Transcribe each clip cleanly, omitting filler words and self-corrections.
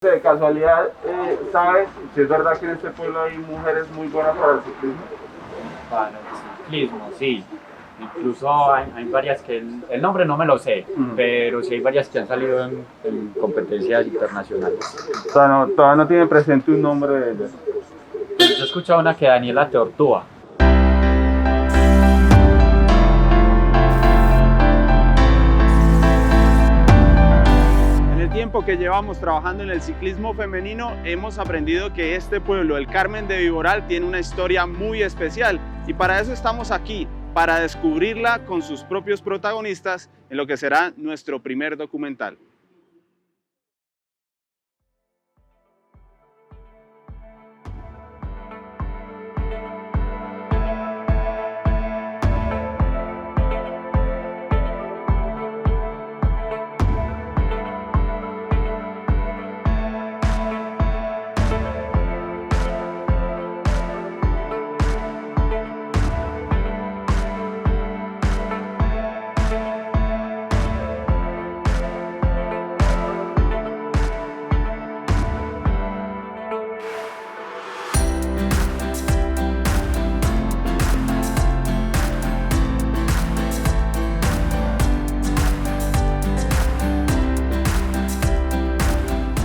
De casualidad, ¿sabes si es verdad que en este pueblo hay mujeres muy buenas para el ciclismo? Para el ciclismo, sí. Incluso hay varias que el nombre no me lo sé, pero sí hay varias que han salido en competencias internacionales. Todavía no tiene presente un nombre de ellas. Yo he escuchado una que Daniela Tortúa. En el tiempo que llevamos trabajando en el ciclismo femenino, hemos aprendido que este pueblo, el Carmen de Viboral, tiene una historia muy especial y para eso estamos aquí, para descubrirla con sus propios protagonistas en lo que será nuestro primer documental.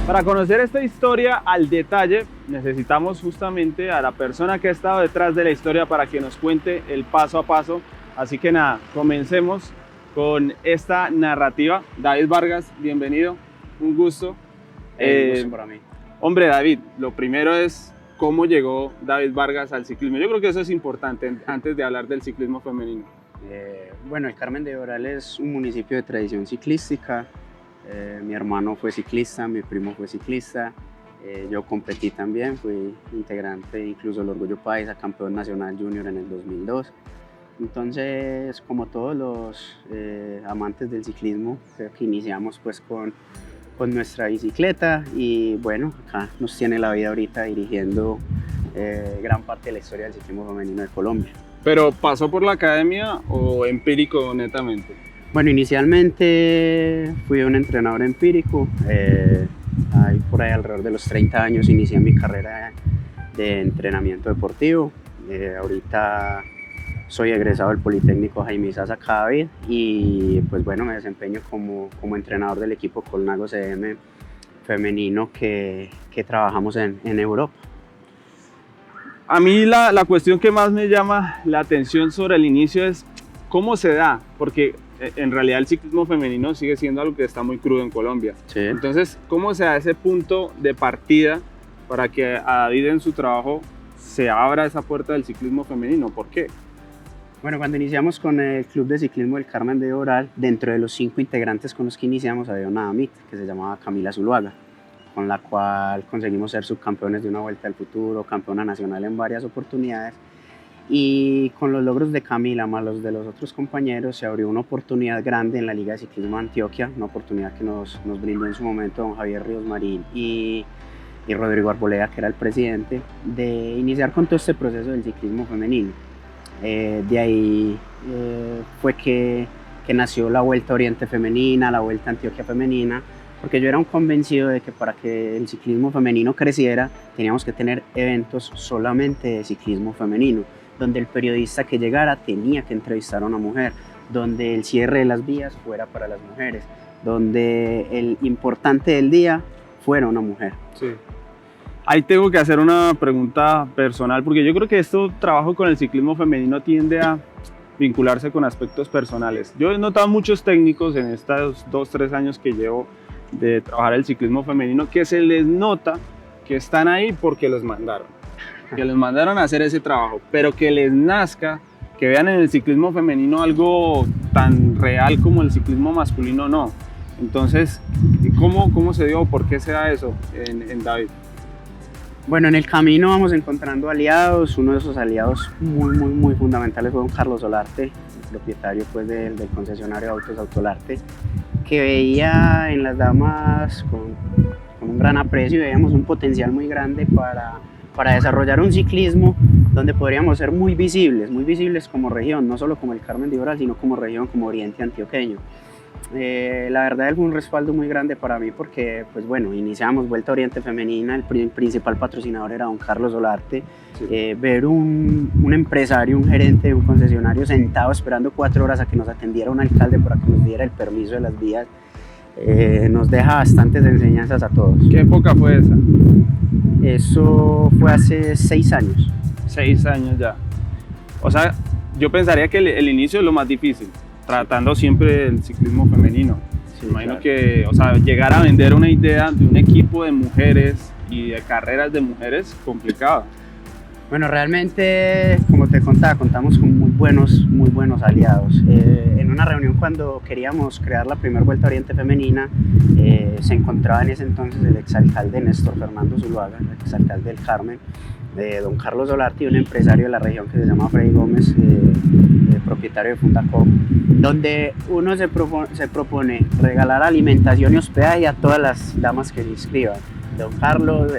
Para conocer esta historia al detalle, necesitamos justamente a la persona que ha estado detrás de la historia para que nos cuente el paso a paso. Así que nada, comencemos con esta narrativa. David Vargas, bienvenido, un gusto. Un gusto para mí. Hombre, David, lo primero es cómo llegó David Vargas al ciclismo. Yo creo que eso es importante antes de hablar del ciclismo femenino. Bueno, el Carmen de Viboral es un municipio de tradición ciclística. Mi hermano fue ciclista, mi primo fue ciclista, yo competí también, fui integrante incluso del Orgullo Paisa, campeón nacional junior en el 2002. Entonces, como todos los amantes del ciclismo, creo que iniciamos pues con nuestra bicicleta y bueno, acá nos tiene la vida ahorita dirigiendo gran parte de la historia del ciclismo femenino de Colombia. ¿Pero pasó por la academia o empírico netamente? Bueno, inicialmente fui un entrenador empírico, ahí por ahí alrededor de los 30 años inicié mi carrera de entrenamiento deportivo. Ahorita soy egresado del Politécnico Jaime Isaza Cadavid y pues bueno, me desempeño como entrenador del equipo Colnago CM femenino que trabajamos en Europa. A mí la cuestión que más me llama la atención sobre el inicio es cómo se da, porque en realidad el ciclismo femenino sigue siendo algo que está muy crudo en Colombia. Sí. Entonces, ¿cómo se da ese punto de partida para que a David en su trabajo se abra esa puerta del ciclismo femenino? ¿Por qué? Bueno, cuando iniciamos con el Club de Ciclismo del Carmen de Viboral, dentro de los 5 integrantes con los que iniciamos había una damita que se llamaba Camila Zuluaga, con la cual conseguimos ser subcampeones de una Vuelta al Futuro, campeona nacional en varias oportunidades. Y con los logros de Camila más los de los otros compañeros se abrió una oportunidad grande en la Liga de Ciclismo de Antioquia, una oportunidad que nos brindó en su momento don Javier Ríos Marín y Rodrigo Arboleda, que era el presidente, de iniciar con todo este proceso del ciclismo femenino. De ahí fue que nació la Vuelta Oriente Femenina, la Vuelta Antioquia Femenina, porque yo era un convencido de que para que el ciclismo femenino creciera teníamos que tener eventos solamente de ciclismo femenino, donde el periodista que llegara tenía que entrevistar a una mujer, donde el cierre de las vías fuera para las mujeres, donde el importante del día fuera una mujer. Sí. Ahí tengo que hacer una pregunta personal, porque yo creo que este trabajo con el ciclismo femenino tiende a vincularse con aspectos personales. Yo he notado muchos técnicos en estos 2-3 años que llevo de trabajar el ciclismo femenino que se les nota que están ahí porque los mandaron. Que les mandaron a hacer ese trabajo, pero que les nazca, que vean en el ciclismo femenino algo tan real como el ciclismo masculino, no. Entonces, ¿cómo se dio? ¿Por qué se da eso en David? Bueno, en el camino vamos encontrando aliados. Uno de esos aliados muy fundamentales fue don Carlos Solarte, el propietario pues, del concesionario de autos Autolarte, que veía en las damas con un gran aprecio y veíamos un potencial muy grande para desarrollar un ciclismo donde podríamos ser muy visibles como región, no solo como el Carmen de Viboral, sino como región, como oriente antioqueño. La verdad fue un respaldo muy grande para mí porque, pues bueno, iniciamos Vuelta a Oriente Femenina, el principal patrocinador era don Carlos Solarte. Sí. Ver un empresario, un gerente de un concesionario sentado esperando 4 horas a que nos atendiera un alcalde para que nos diera el permiso de las vías, nos deja bastantes enseñanzas a todos. ¿Qué época fue esa? Eso fue hace 6 años. 6 años ya. O sea, yo pensaría que el inicio es lo más difícil, tratando siempre el ciclismo femenino. Sí, imagino claro. Que, o sea, llegar a vender una idea de un equipo de mujeres y de carreras de mujeres, complicado. Bueno, realmente, como te contaba, contamos con muy buenos aliados. En una reunión cuando queríamos crear la primera Vuelta a Oriente Femenina, se encontraba en ese entonces el exalcalde Néstor Fernando Zuluaga, el exalcalde del Carmen, don Carlos Solarte y un empresario de la región que se llama Freddy Gómez, propietario de Fundacop, donde uno se propone regalar alimentación y hospedaje a todas las damas que se inscriban. Don Carlos,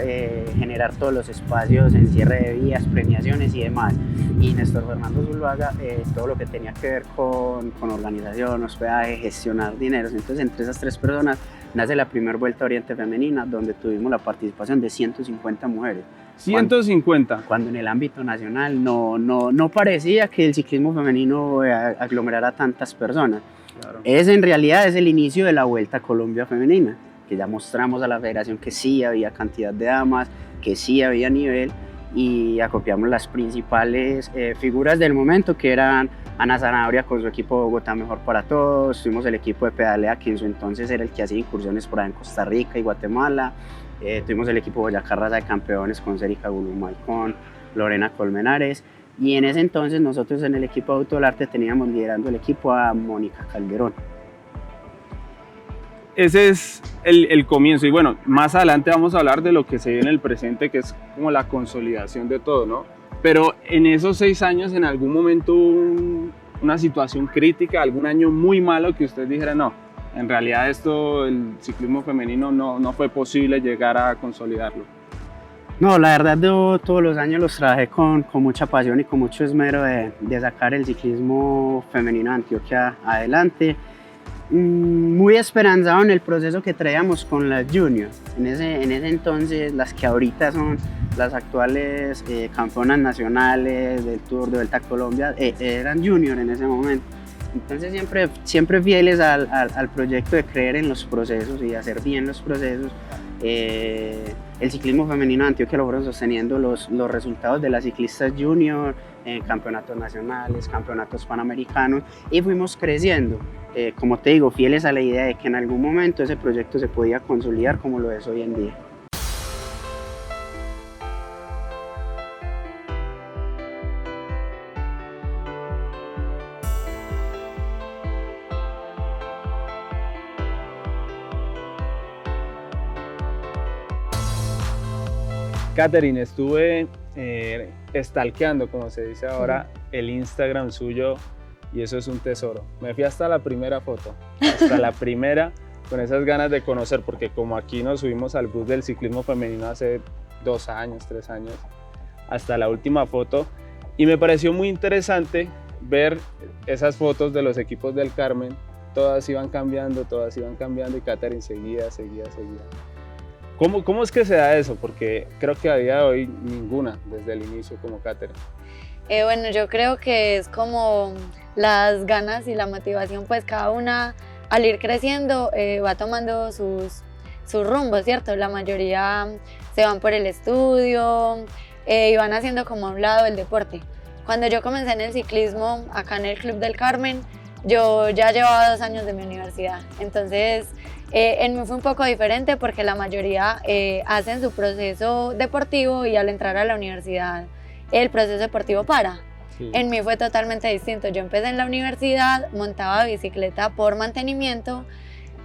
generar todos los espacios en cierre de vías, premiaciones y demás. Y Néstor Fernando Zuluaga, todo lo que tenía que ver con organización, hospedaje, gestionar dineros. Entonces, entre esas 3 personas nace la primera Vuelta a Oriente Femenina, donde tuvimos la participación de 150 mujeres. 150. Cuando en el ámbito nacional no parecía que el ciclismo femenino aglomerara tantas personas. Claro. En realidad es el inicio de la Vuelta a Colombia Femenina, que ya mostramos a la federación que sí había cantidad de damas, que sí había nivel, y acopiamos las principales figuras del momento, que eran Ana Zanabria con su equipo Bogotá Mejor para Todos, tuvimos el equipo de Pedalea, que en su entonces era el que hacía incursiones por ahí en Costa Rica y Guatemala, tuvimos el equipo Boyacá Raza de Campeones con Cérica Gulumay, con Lorena Colmenares, y en ese entonces nosotros en el equipo de Autolarte teníamos liderando el equipo a Mónica Calderón. Ese es el comienzo, y bueno, más adelante vamos a hablar de lo que se viene en el presente, que es como la consolidación de todo, ¿no? Pero en esos 6 años, en algún momento hubo una situación crítica, algún año muy malo que usted dijera, no, en realidad el ciclismo femenino no fue posible llegar a consolidarlo. No, la verdad yo todos los años los trabajé con mucha pasión y con mucho esmero de sacar el ciclismo femenino de Antioquia adelante. Muy esperanzado en el proceso que traíamos con las juniors. En ese entonces, las que ahorita son las actuales campeonas nacionales del Tour de Vuelta a Colombia, eran juniors en ese momento. Entonces siempre fieles al proyecto de creer en los procesos y hacer bien los procesos. El ciclismo femenino de Antioquia lo fueron sosteniendo los resultados de las ciclistas junior, campeonatos nacionales, campeonatos panamericanos, y fuimos creciendo. Como te digo, fieles a la idea de que en algún momento ese proyecto se podía consolidar como lo es hoy en día. Katherine, estuve stalkeando, como se dice ahora, el Instagram suyo, y eso es un tesoro. Me fui hasta la primera foto, hasta la primera, con esas ganas de conocer, porque como aquí nos subimos al bus del ciclismo femenino hace 2 años, 3 años, hasta la última foto, y me pareció muy interesante ver esas fotos de los equipos del Carmen. Todas iban cambiando, y Katherine seguía. ¿Cómo es que se da eso? Porque creo que a día de hoy ninguna, desde el inicio, como Katherine. Bueno, yo creo que es como las ganas y la motivación, pues cada una al ir creciendo va tomando sus rumbos, ¿cierto? La mayoría se van por el estudio y van haciendo como a un lado el deporte. Cuando yo comencé en el ciclismo, acá en el Club del Carmen, yo ya llevaba 2 años de mi universidad, entonces en mí fue un poco diferente porque la mayoría hacen su proceso deportivo y al entrar a la universidad el proceso deportivo para. Sí. En mí fue totalmente distinto. Yo empecé en la universidad, montaba bicicleta por mantenimiento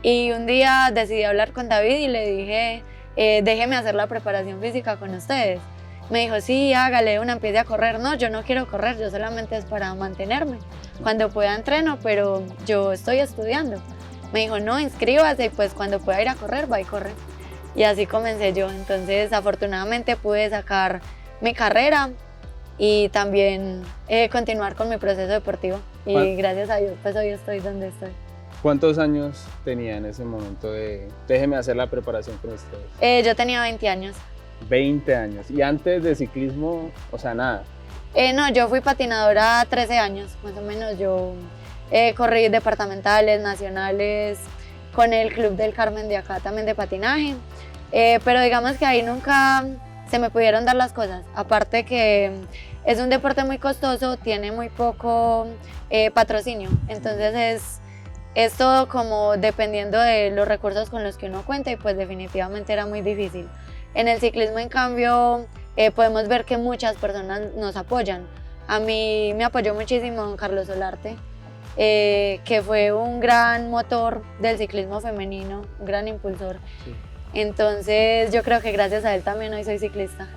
y un día decidí hablar con David y le dije, déjeme hacer la preparación física con ustedes. Me dijo, sí, hágale, empiece a correr. No, yo no quiero correr, yo solamente es para mantenerme. Cuando pueda entreno, pero yo estoy estudiando. Me dijo, no, inscríbase y pues cuando pueda ir a correr, va y corre. Y así comencé yo. Entonces, afortunadamente pude sacar mi carrera y también continuar con mi proceso deportivo. Y gracias a Dios, pues hoy estoy donde estoy. ¿Cuántos años tenía en ese momento de déjeme hacer la preparación con ustedes? Yo tenía 20 años. 20 años. ¿Y antes de ciclismo, o sea, nada? No, yo fui patinadora 13 años, más o menos. Yo corrí departamentales, nacionales, con el Club del Carmen de acá también de patinaje. Pero digamos que ahí nunca se me pudieron dar las cosas. Aparte que es un deporte muy costoso, tiene muy poco patrocinio. Entonces es todo como dependiendo de los recursos con los que uno cuenta y pues definitivamente era muy difícil. En el ciclismo, en cambio, podemos ver que muchas personas nos apoyan. A mí me apoyó muchísimo don Carlos Solarte, que fue un gran motor del ciclismo femenino, un gran impulsor. Sí. Entonces yo creo que gracias a él también hoy soy ciclista.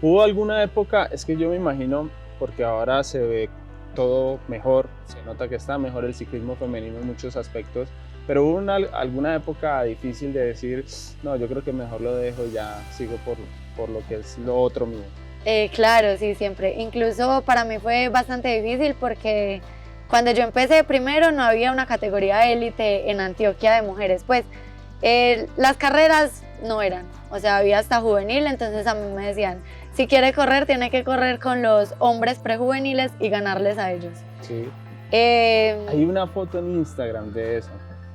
¿Hubo alguna época, es que yo me imagino, porque ahora se ve todo mejor, se nota que está mejor el ciclismo femenino en muchos aspectos, pero hubo alguna época difícil de decir, no, yo creo que mejor lo dejo y ya sigo por lo que es lo otro mío? Claro, sí, siempre. Incluso para mí fue bastante difícil porque cuando yo empecé primero no había una categoría élite en Antioquia de mujeres, pues las carreras no eran, o sea, había hasta juvenil, entonces a mí me decían, si quiere correr, tiene que correr con los hombres prejuveniles y ganarles a ellos. Sí. Hay una foto en Instagram de eso.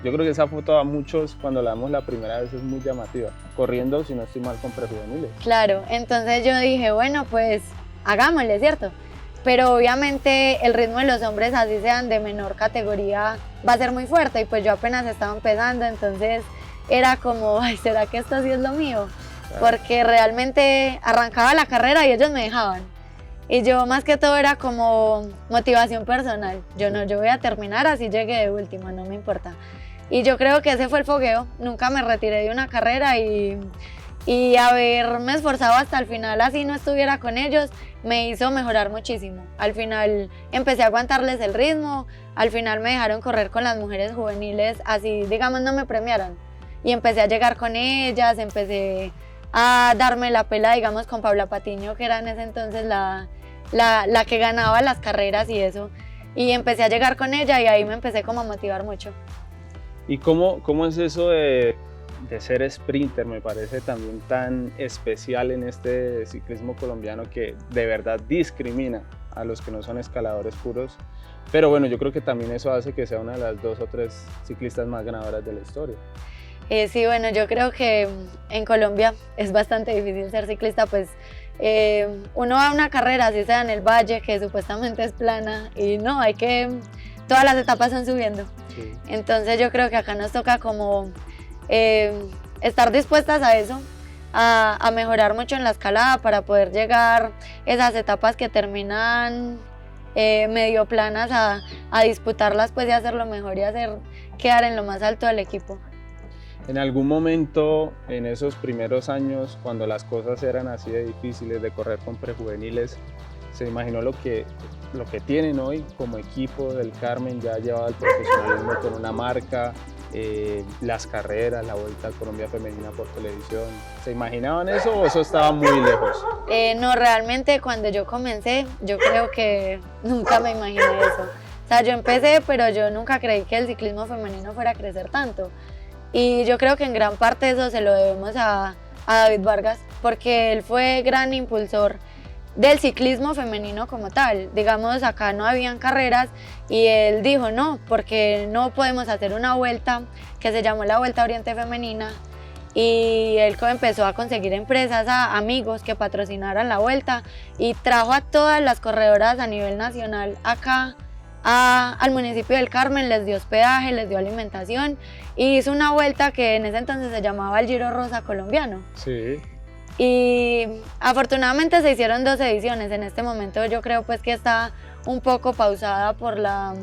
Yo creo que esa foto a muchos, cuando la vemos la primera vez, es muy llamativa. Corriendo, si no estoy mal, con prejuveniles. Claro, entonces yo dije, bueno, pues hagámosle, ¿cierto? Pero obviamente el ritmo de los hombres, así sean de menor categoría, va a ser muy fuerte y pues yo apenas estaba empezando, entonces era como, ay, ¿será que esto sí es lo mío? Claro. Porque realmente arrancaba la carrera y ellos me dejaban. Y yo más que todo era como motivación personal. Yo no, yo voy a terminar así llegué de última, no me importa. Y yo creo que ese fue el fogueo. Nunca me retiré de una carrera y haberme esforzado hasta el final, así no estuviera con ellos, me hizo mejorar muchísimo. Al final empecé a aguantarles el ritmo, al final me dejaron correr con las mujeres juveniles, así digamos no me premiaron. Y empecé a llegar con ellas, empecé a darme la pela, digamos, con Paula Patiño, que era en ese entonces la que ganaba las carreras y eso. Y empecé a llegar con ella y ahí me empecé como a motivar mucho. ¿Y cómo es eso de ser sprinter? Me parece también tan especial en este ciclismo colombiano que de verdad discrimina a los que no son escaladores puros. Pero bueno, yo creo que también eso hace que sea una de las 2 o 3 ciclistas más ganadoras de la historia. Sí, bueno, yo creo que en Colombia es bastante difícil ser ciclista, pues uno va a una carrera, así sea en el valle, que supuestamente es plana, y no, todas las etapas son subiendo. Sí. Entonces yo creo que acá nos toca como estar dispuestas a eso, a mejorar mucho en la escalada para poder llegar esas etapas que terminan medio planas a disputarlas pues y hacerlo mejor y quedar en lo más alto del equipo. En algún momento en esos primeros años, cuando las cosas eran así de difíciles de correr con prejuveniles, se imaginó lo que tienen hoy como equipo del Carmen, ya llevado al profesionalismo con una marca, las carreras, la Vuelta a Colombia Femenina por televisión. ¿Se imaginaban eso o eso estaba muy lejos? No, realmente cuando yo comencé, yo creo que nunca me imaginé eso. O sea, yo empecé, pero yo nunca creí que el ciclismo femenino fuera a crecer tanto. Y yo creo que en gran parte eso se lo debemos a David Vargas, porque él fue gran impulsor del ciclismo femenino como tal. Digamos, acá no habían carreras y él dijo no, porque no podemos hacer una vuelta que se llamó la Vuelta Oriente Femenina, y él empezó a conseguir empresas, a amigos que patrocinaran la vuelta y trajo a todas las corredoras a nivel nacional acá al municipio del Carmen, les dio hospedaje, les dio alimentación y hizo una vuelta que en ese entonces se llamaba el Giro Rosa Colombiano. Sí. Y afortunadamente se hicieron 2 ediciones. En este momento yo creo pues que está un poco pausada por la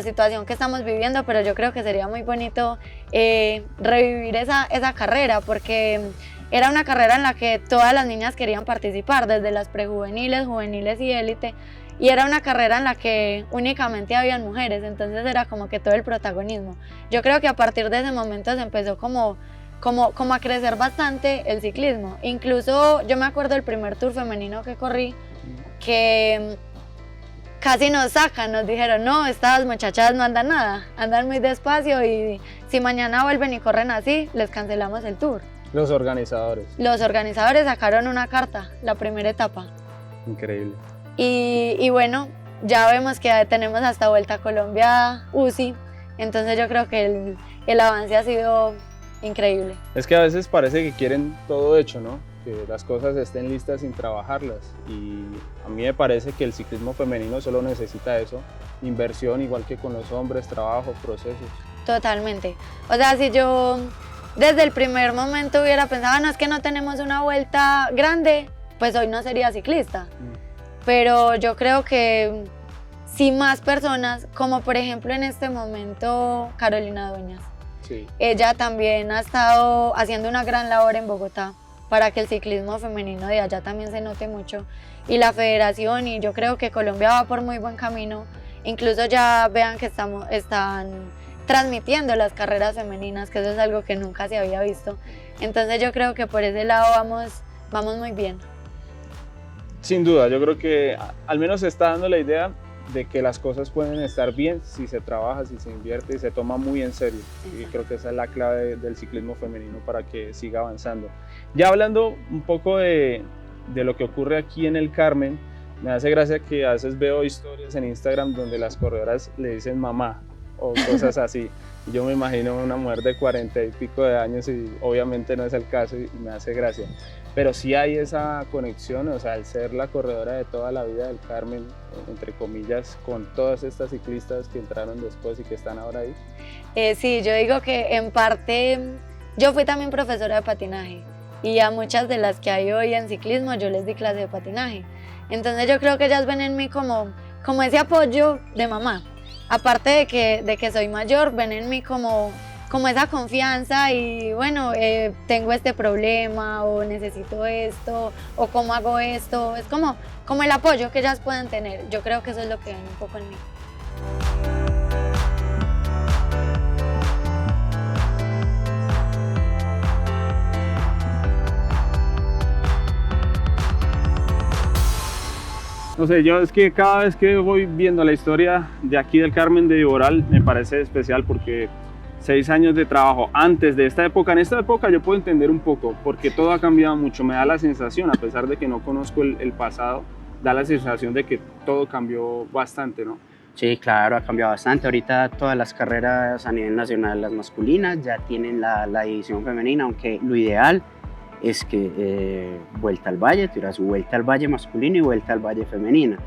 situación que estamos viviendo, pero yo creo que sería muy bonito revivir esa carrera, porque era una carrera en la que todas las niñas querían participar, desde las prejuveniles, juveniles y élite, y era una carrera en la que únicamente habían mujeres, entonces era como que todo el protagonismo. Yo creo que a partir de ese momento se empezó como a crecer bastante el ciclismo. Incluso yo me acuerdo del primer tour femenino que corrí, que casi nos sacan, nos dijeron, no, estas muchachas no andan nada, andan muy despacio y si mañana vuelven y corren así, les cancelamos el tour. Los organizadores. Los organizadores sacaron una carta, la primera etapa. Increíble. Y bueno, ya vemos que tenemos hasta Vuelta a Colombia UCI, entonces yo creo que el avance ha sido increíble. Es que a veces parece que quieren todo hecho, ¿no? Que las cosas estén listas sin trabajarlas, y a mí me parece que el ciclismo femenino solo necesita eso, inversión igual que con los hombres, trabajo, procesos. Totalmente. O sea, si yo desde el primer momento hubiera pensado, no, es que no tenemos una vuelta grande, pues hoy no sería ciclista. Pero yo creo que si más personas, como por ejemplo en este momento Carolina Dueñas, Sí. ella también ha estado haciendo una gran labor en Bogotá para que el ciclismo femenino de allá también se note mucho, y la federación, y yo creo que Colombia va por muy buen camino. Incluso ya vean que están transmitiendo las carreras femeninas, que eso es algo que nunca se había visto. Entonces yo creo que por ese lado vamos muy bien. Sin duda, yo creo que al menos se está dando la idea de que las cosas pueden estar bien si se trabaja, si se invierte y se toma muy en serio. Y creo que esa es la clave del ciclismo femenino para que siga avanzando. Ya hablando un poco de lo que ocurre aquí en el Carmen, me hace gracia que a veces veo historias en Instagram donde las corredoras le dicen mamá o cosas así. Y yo me imagino una mujer de 40 y pico de años y obviamente no es el caso y me hace gracia. Pero sí hay esa conexión, o sea, al ser la corredora de toda la vida del Carmen, entre comillas, con todas estas ciclistas que entraron después y que están ahora ahí. Sí, yo digo que en parte, yo fui también profesora de patinaje y a muchas de las que hay hoy en ciclismo yo les di clase de patinaje. Entonces yo creo que ellas ven en mí como ese apoyo de mamá. Aparte de que soy mayor, ven en mí como esa confianza y bueno, tengo este problema o necesito esto o cómo hago esto. Es como el apoyo que ellas pueden tener. Yo creo que eso es lo que ven un poco en mí. No sé, yo es que cada vez que voy viendo la historia de aquí del Carmen de Viboral me parece especial porque 6 años de trabajo antes de esta época, en esta época yo puedo entender un poco porque todo ha cambiado mucho, me da la sensación, a pesar de que no conozco el pasado, da la sensación de que todo cambió bastante, ¿no? Sí, claro, ha cambiado bastante. Ahorita todas las carreras a nivel nacional, las masculinas, ya tienen la división femenina, aunque lo ideal es que Vuelta al Valle tuviera su Vuelta al Valle masculina y Vuelta al Valle femenina.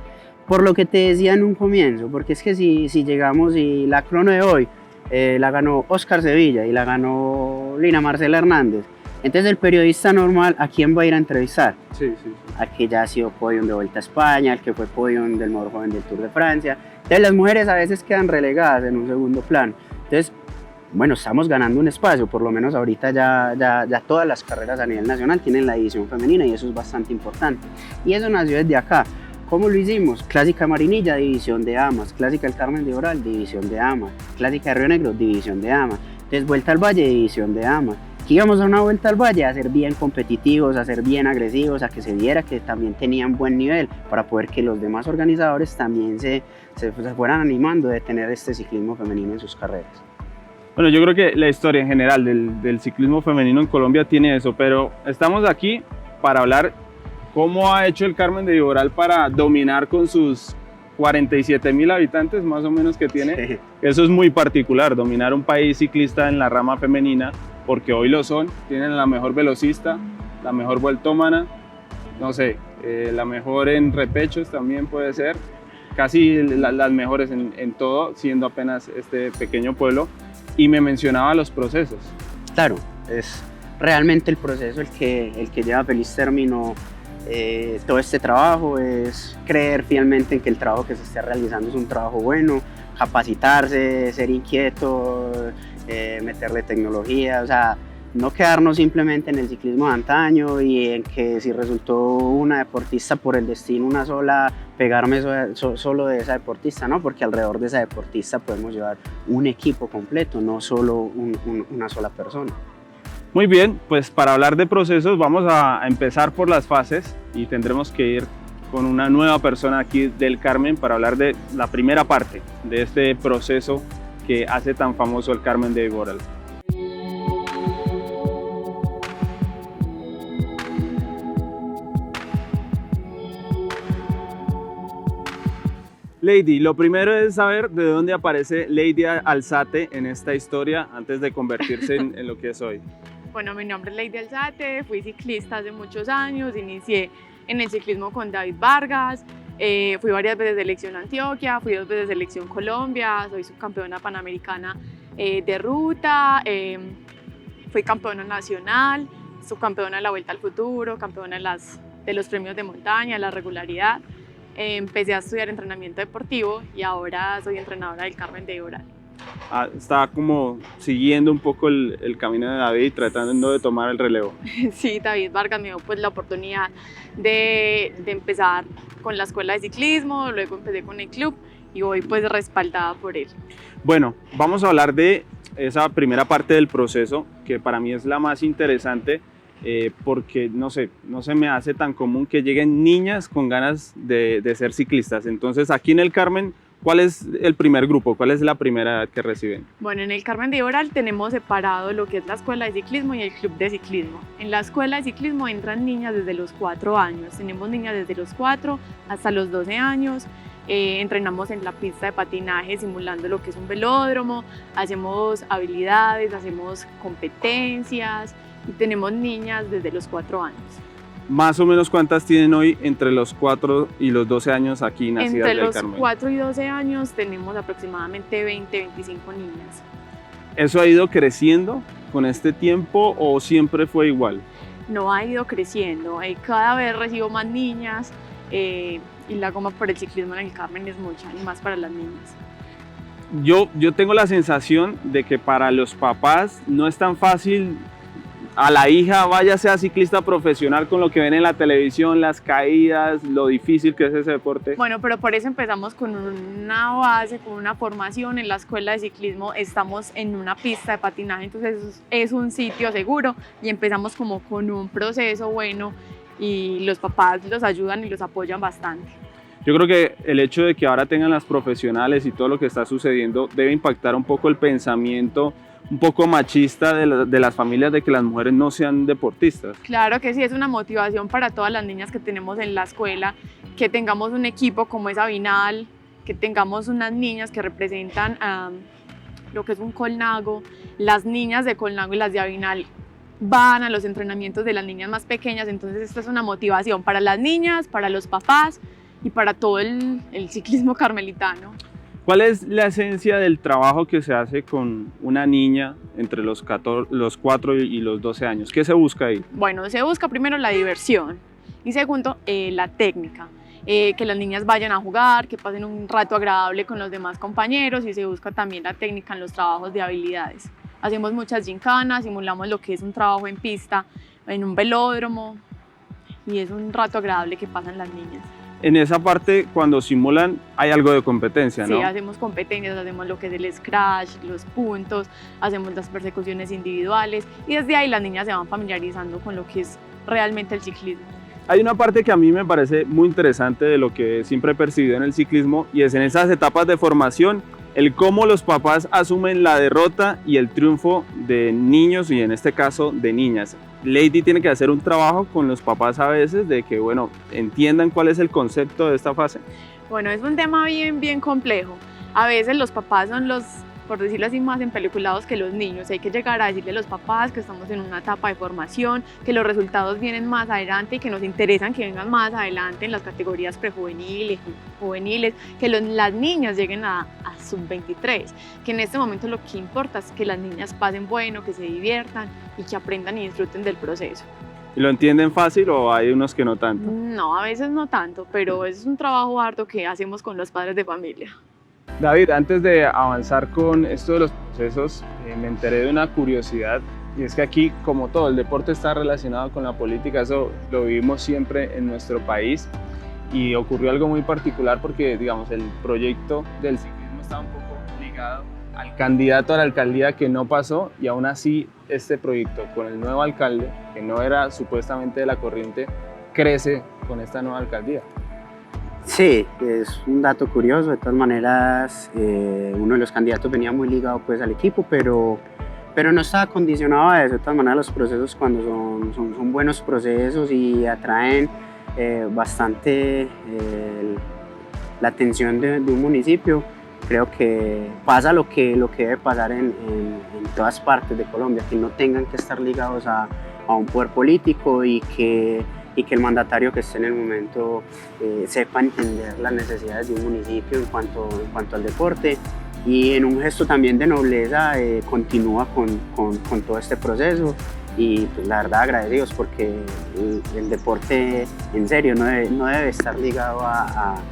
Por lo que te decía en un comienzo, porque es que si llegamos y la crono de hoy la ganó Oscar Sevilla y la ganó Lina Marcela Hernández, entonces el periodista normal, ¿a quién va a ir a entrevistar? Sí. Al que ya ha sido podium de Vuelta a España, al que fue podium del mejor joven del Tour de Francia. Entonces las mujeres a veces quedan relegadas en un segundo plano. Entonces, bueno, estamos ganando un espacio, por lo menos ahorita ya todas las carreras a nivel nacional tienen la división femenina y eso es bastante importante. Y eso nació desde acá. ¿Cómo lo hicimos? Clásica Marinilla, división de damas. Clásica El Carmen de Oral, división de damas. Clásica de Río Negro, división de damas. Entonces Vuelta al Valle, división de damas. Que íbamos a una Vuelta al Valle a ser bien competitivos, a ser bien agresivos, a que se viera que también tenían buen nivel para poder que los demás organizadores también se fueran animando de tener este ciclismo femenino en sus carreras. Bueno, yo creo que la historia en general del ciclismo femenino en Colombia tiene eso, pero estamos aquí para hablar cómo ha hecho el Carmen de Viboral para dominar con sus 47.000 habitantes más o menos que tiene. Sí. Eso es muy particular, dominar un país ciclista en la rama femenina, porque hoy lo son, tienen la mejor velocista, la mejor vueltómana, no sé, la mejor en repechos también puede ser, casi las mejores en todo, siendo apenas este pequeño pueblo. Y me mencionaba los procesos. Claro, es realmente el proceso el que lleva a feliz término todo este trabajo, es creer fielmente en que el trabajo que se esté realizando es un trabajo bueno, capacitarse, ser inquieto, meterle tecnología, o sea, no quedarnos simplemente en el ciclismo de antaño y en que si resultó una deportista por el destino, una sola, pegarme solo de esa deportista, ¿no? Porque alrededor de esa deportista podemos llevar un equipo completo, no solo una sola persona. Muy bien, pues para hablar de procesos vamos a empezar por las fases y tendremos que ir con una nueva persona aquí del Carmen para hablar de la primera parte de este proceso que hace tan famoso el Carmen de Iboral. Lady, lo primero es saber de dónde aparece Lady Alzate en esta historia antes de convertirse en lo que es hoy. Bueno, mi nombre es Lady Alzate, fui ciclista hace muchos años, inicié en el ciclismo con David Vargas, fui varias veces selección Antioquia, fui 2 veces selección Colombia, soy subcampeona panamericana de ruta, fui campeona nacional, subcampeona de la Vuelta al Futuro, campeona de los premios de montaña, la regularidad. Empecé a estudiar entrenamiento deportivo y ahora soy entrenadora del Carmen de Iboral. Está como siguiendo un poco el camino de David, tratando de tomar el relevo. Sí, David Vargas me dio pues la oportunidad de empezar con la escuela de ciclismo, luego empecé con el club y hoy pues respaldada por él. Bueno, vamos a hablar de esa primera parte del proceso que para mí es la más interesante. Porque no se me hace tan común que lleguen niñas con ganas de ser ciclistas. Entonces aquí en el Carmen, ¿cuál es el primer grupo? ¿Cuál es la primera edad que reciben? Bueno, en el Carmen de Iboral tenemos separado lo que es la escuela de ciclismo y el club de ciclismo. En la escuela de ciclismo entran niñas desde los 4 años, tenemos niñas desde los 4 hasta los 12 años. Entrenamos en la pista de patinaje simulando lo que es un velódromo, hacemos habilidades, hacemos competencias y tenemos niñas desde los 4 años. Más o menos, ¿cuántas tienen hoy entre los 4 y los 12 años aquí nacidas Entre del los Carmen? 4 y 12 años tenemos aproximadamente 20, 25 niñas. ¿Eso ha ido creciendo con este tiempo o siempre fue igual? No, ha ido creciendo, cada vez recibo más niñas y la goma por el ciclismo en el Carmen es mucha y más para las niñas. Yo tengo la sensación de que para los papás no es tan fácil a la hija vaya sea ciclista profesional con lo que ven en la televisión, las caídas, lo difícil que es ese deporte. Bueno, pero por eso empezamos con una base, con una formación en la escuela de ciclismo, estamos en una pista de patinaje, entonces es un sitio seguro y empezamos como con un proceso bueno y los papás los ayudan y los apoyan bastante. Yo creo que el hecho de que ahora tengan las profesionales y todo lo que está sucediendo debe impactar un poco el pensamiento un poco machista de las familias de que las mujeres no sean deportistas. Claro que sí, es una motivación para todas las niñas que tenemos en la escuela, que tengamos un equipo como es Avinal, que tengamos unas niñas que representan lo que es un Colnago. Las niñas de Colnago y las de Avinal van a los entrenamientos de las niñas más pequeñas, entonces esta es una motivación para las niñas, para los papás y para todo el ciclismo carmelitano. ¿Cuál es la esencia del trabajo que se hace con una niña entre los 4 y los 12 años? ¿Qué se busca ahí? Bueno, se busca primero la diversión y segundo la técnica, que las niñas vayan a jugar, que pasen un rato agradable con los demás compañeros y se busca también la técnica en los trabajos de habilidades. Hacemos muchas gincanas, simulamos lo que es un trabajo en pista, en un velódromo y es un rato agradable que pasan las niñas. En esa parte, cuando simulan, hay algo de competencia, ¿no? Sí, hacemos competencias, hacemos lo que es el scratch, los puntos, hacemos las persecuciones individuales y desde ahí las niñas se van familiarizando con lo que es realmente el ciclismo. Hay una parte que a mí me parece muy interesante de lo que siempre he percibido en el ciclismo y es en esas etapas de formación, el cómo los papás asumen la derrota y el triunfo de niños y en este caso de niñas. Lady tiene que hacer un trabajo con los papás a veces de que, bueno, entiendan cuál es el concepto de esta fase. Bueno, es un tema bien complejo. A veces los papás son los, por decirlo así, más empeliculados que los niños. Hay que llegar a decirle a los papás que estamos en una etapa de formación, que los resultados vienen más adelante y que nos interesan que vengan más adelante en las categorías prejuveniles, juveniles, que las niñas lleguen a sub-23, que en este momento lo que importa es que las niñas pasen bueno, que se diviertan y que aprendan y disfruten del proceso. ¿Y lo entienden fácil o hay unos que no tanto? No, a veces no tanto, pero es un trabajo harto que hacemos con los padres de familia. David, antes de avanzar con esto de los procesos, me enteré de una curiosidad y es que aquí, como todo, el deporte está relacionado con la política, eso lo vivimos siempre en nuestro país y ocurrió algo muy particular porque, digamos, el proyecto del ciclismo estaba un poco ligado al candidato a la alcaldía que no pasó y aún así este proyecto con el nuevo alcalde, que no era supuestamente de la corriente, crece con esta nueva alcaldía. Sí, es un dato curioso. De todas maneras, uno de los candidatos venía muy ligado pues, al equipo, pero no estaba condicionado a eso. De todas maneras, los procesos cuando son buenos procesos y atraen bastante la atención de un municipio, creo que pasa lo que debe pasar en todas partes de Colombia, que no tengan que estar ligados a un poder político y que el mandatario que esté en el momento sepa entender las necesidades de un municipio en cuanto al deporte, y en un gesto también de nobleza continúa con todo este proceso. Y pues, la verdad agradecidos porque el deporte en serio no debe estar ligado a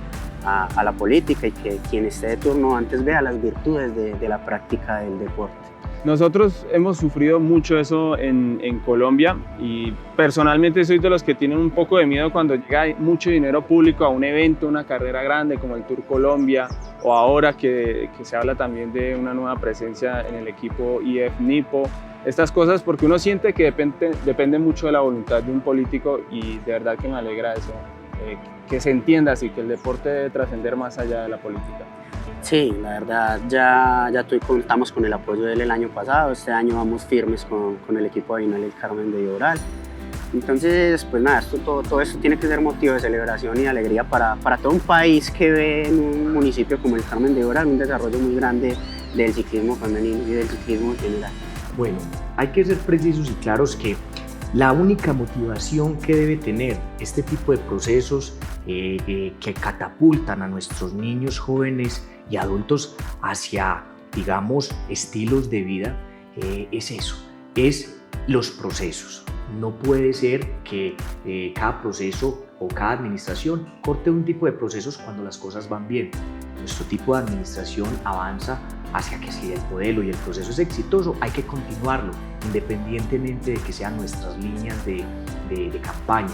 la política, y que quien esté de turno antes vea las virtudes de la práctica del deporte. Nosotros hemos sufrido mucho eso en Colombia, y personalmente soy de los que tienen un poco de miedo cuando llega mucho dinero público a un evento, una carrera grande como el Tour Colombia, o ahora que se habla también de una nueva presencia en el equipo IF Nipo. Estas cosas, porque uno siente que depende mucho de la voluntad de un político, y de verdad que me alegra eso, que se entienda así, que el deporte debe trascender más allá de la política. Sí, la verdad ya contamos con el apoyo de él el año pasado. Este año vamos firmes con el equipo de Vinal El Carmen de Lloral. Entonces, pues nada, todo esto tiene que ser motivo de celebración y de alegría para todo un país que ve en un municipio como El Carmen de Lloral un desarrollo muy grande del ciclismo femenino y del ciclismo en general. Bueno, hay que ser precisos y claros que la única motivación que debe tener este tipo de procesos que catapultan a nuestros niños, jóvenes y adultos hacia, digamos, estilos de vida, es eso, es los procesos. No puede ser que cada proceso o cada administración corte un tipo de procesos cuando las cosas van bien. Nuestro tipo de administración avanza hacia que si el modelo y el proceso es exitoso, hay que continuarlo, independientemente de que sean nuestras líneas de campaña,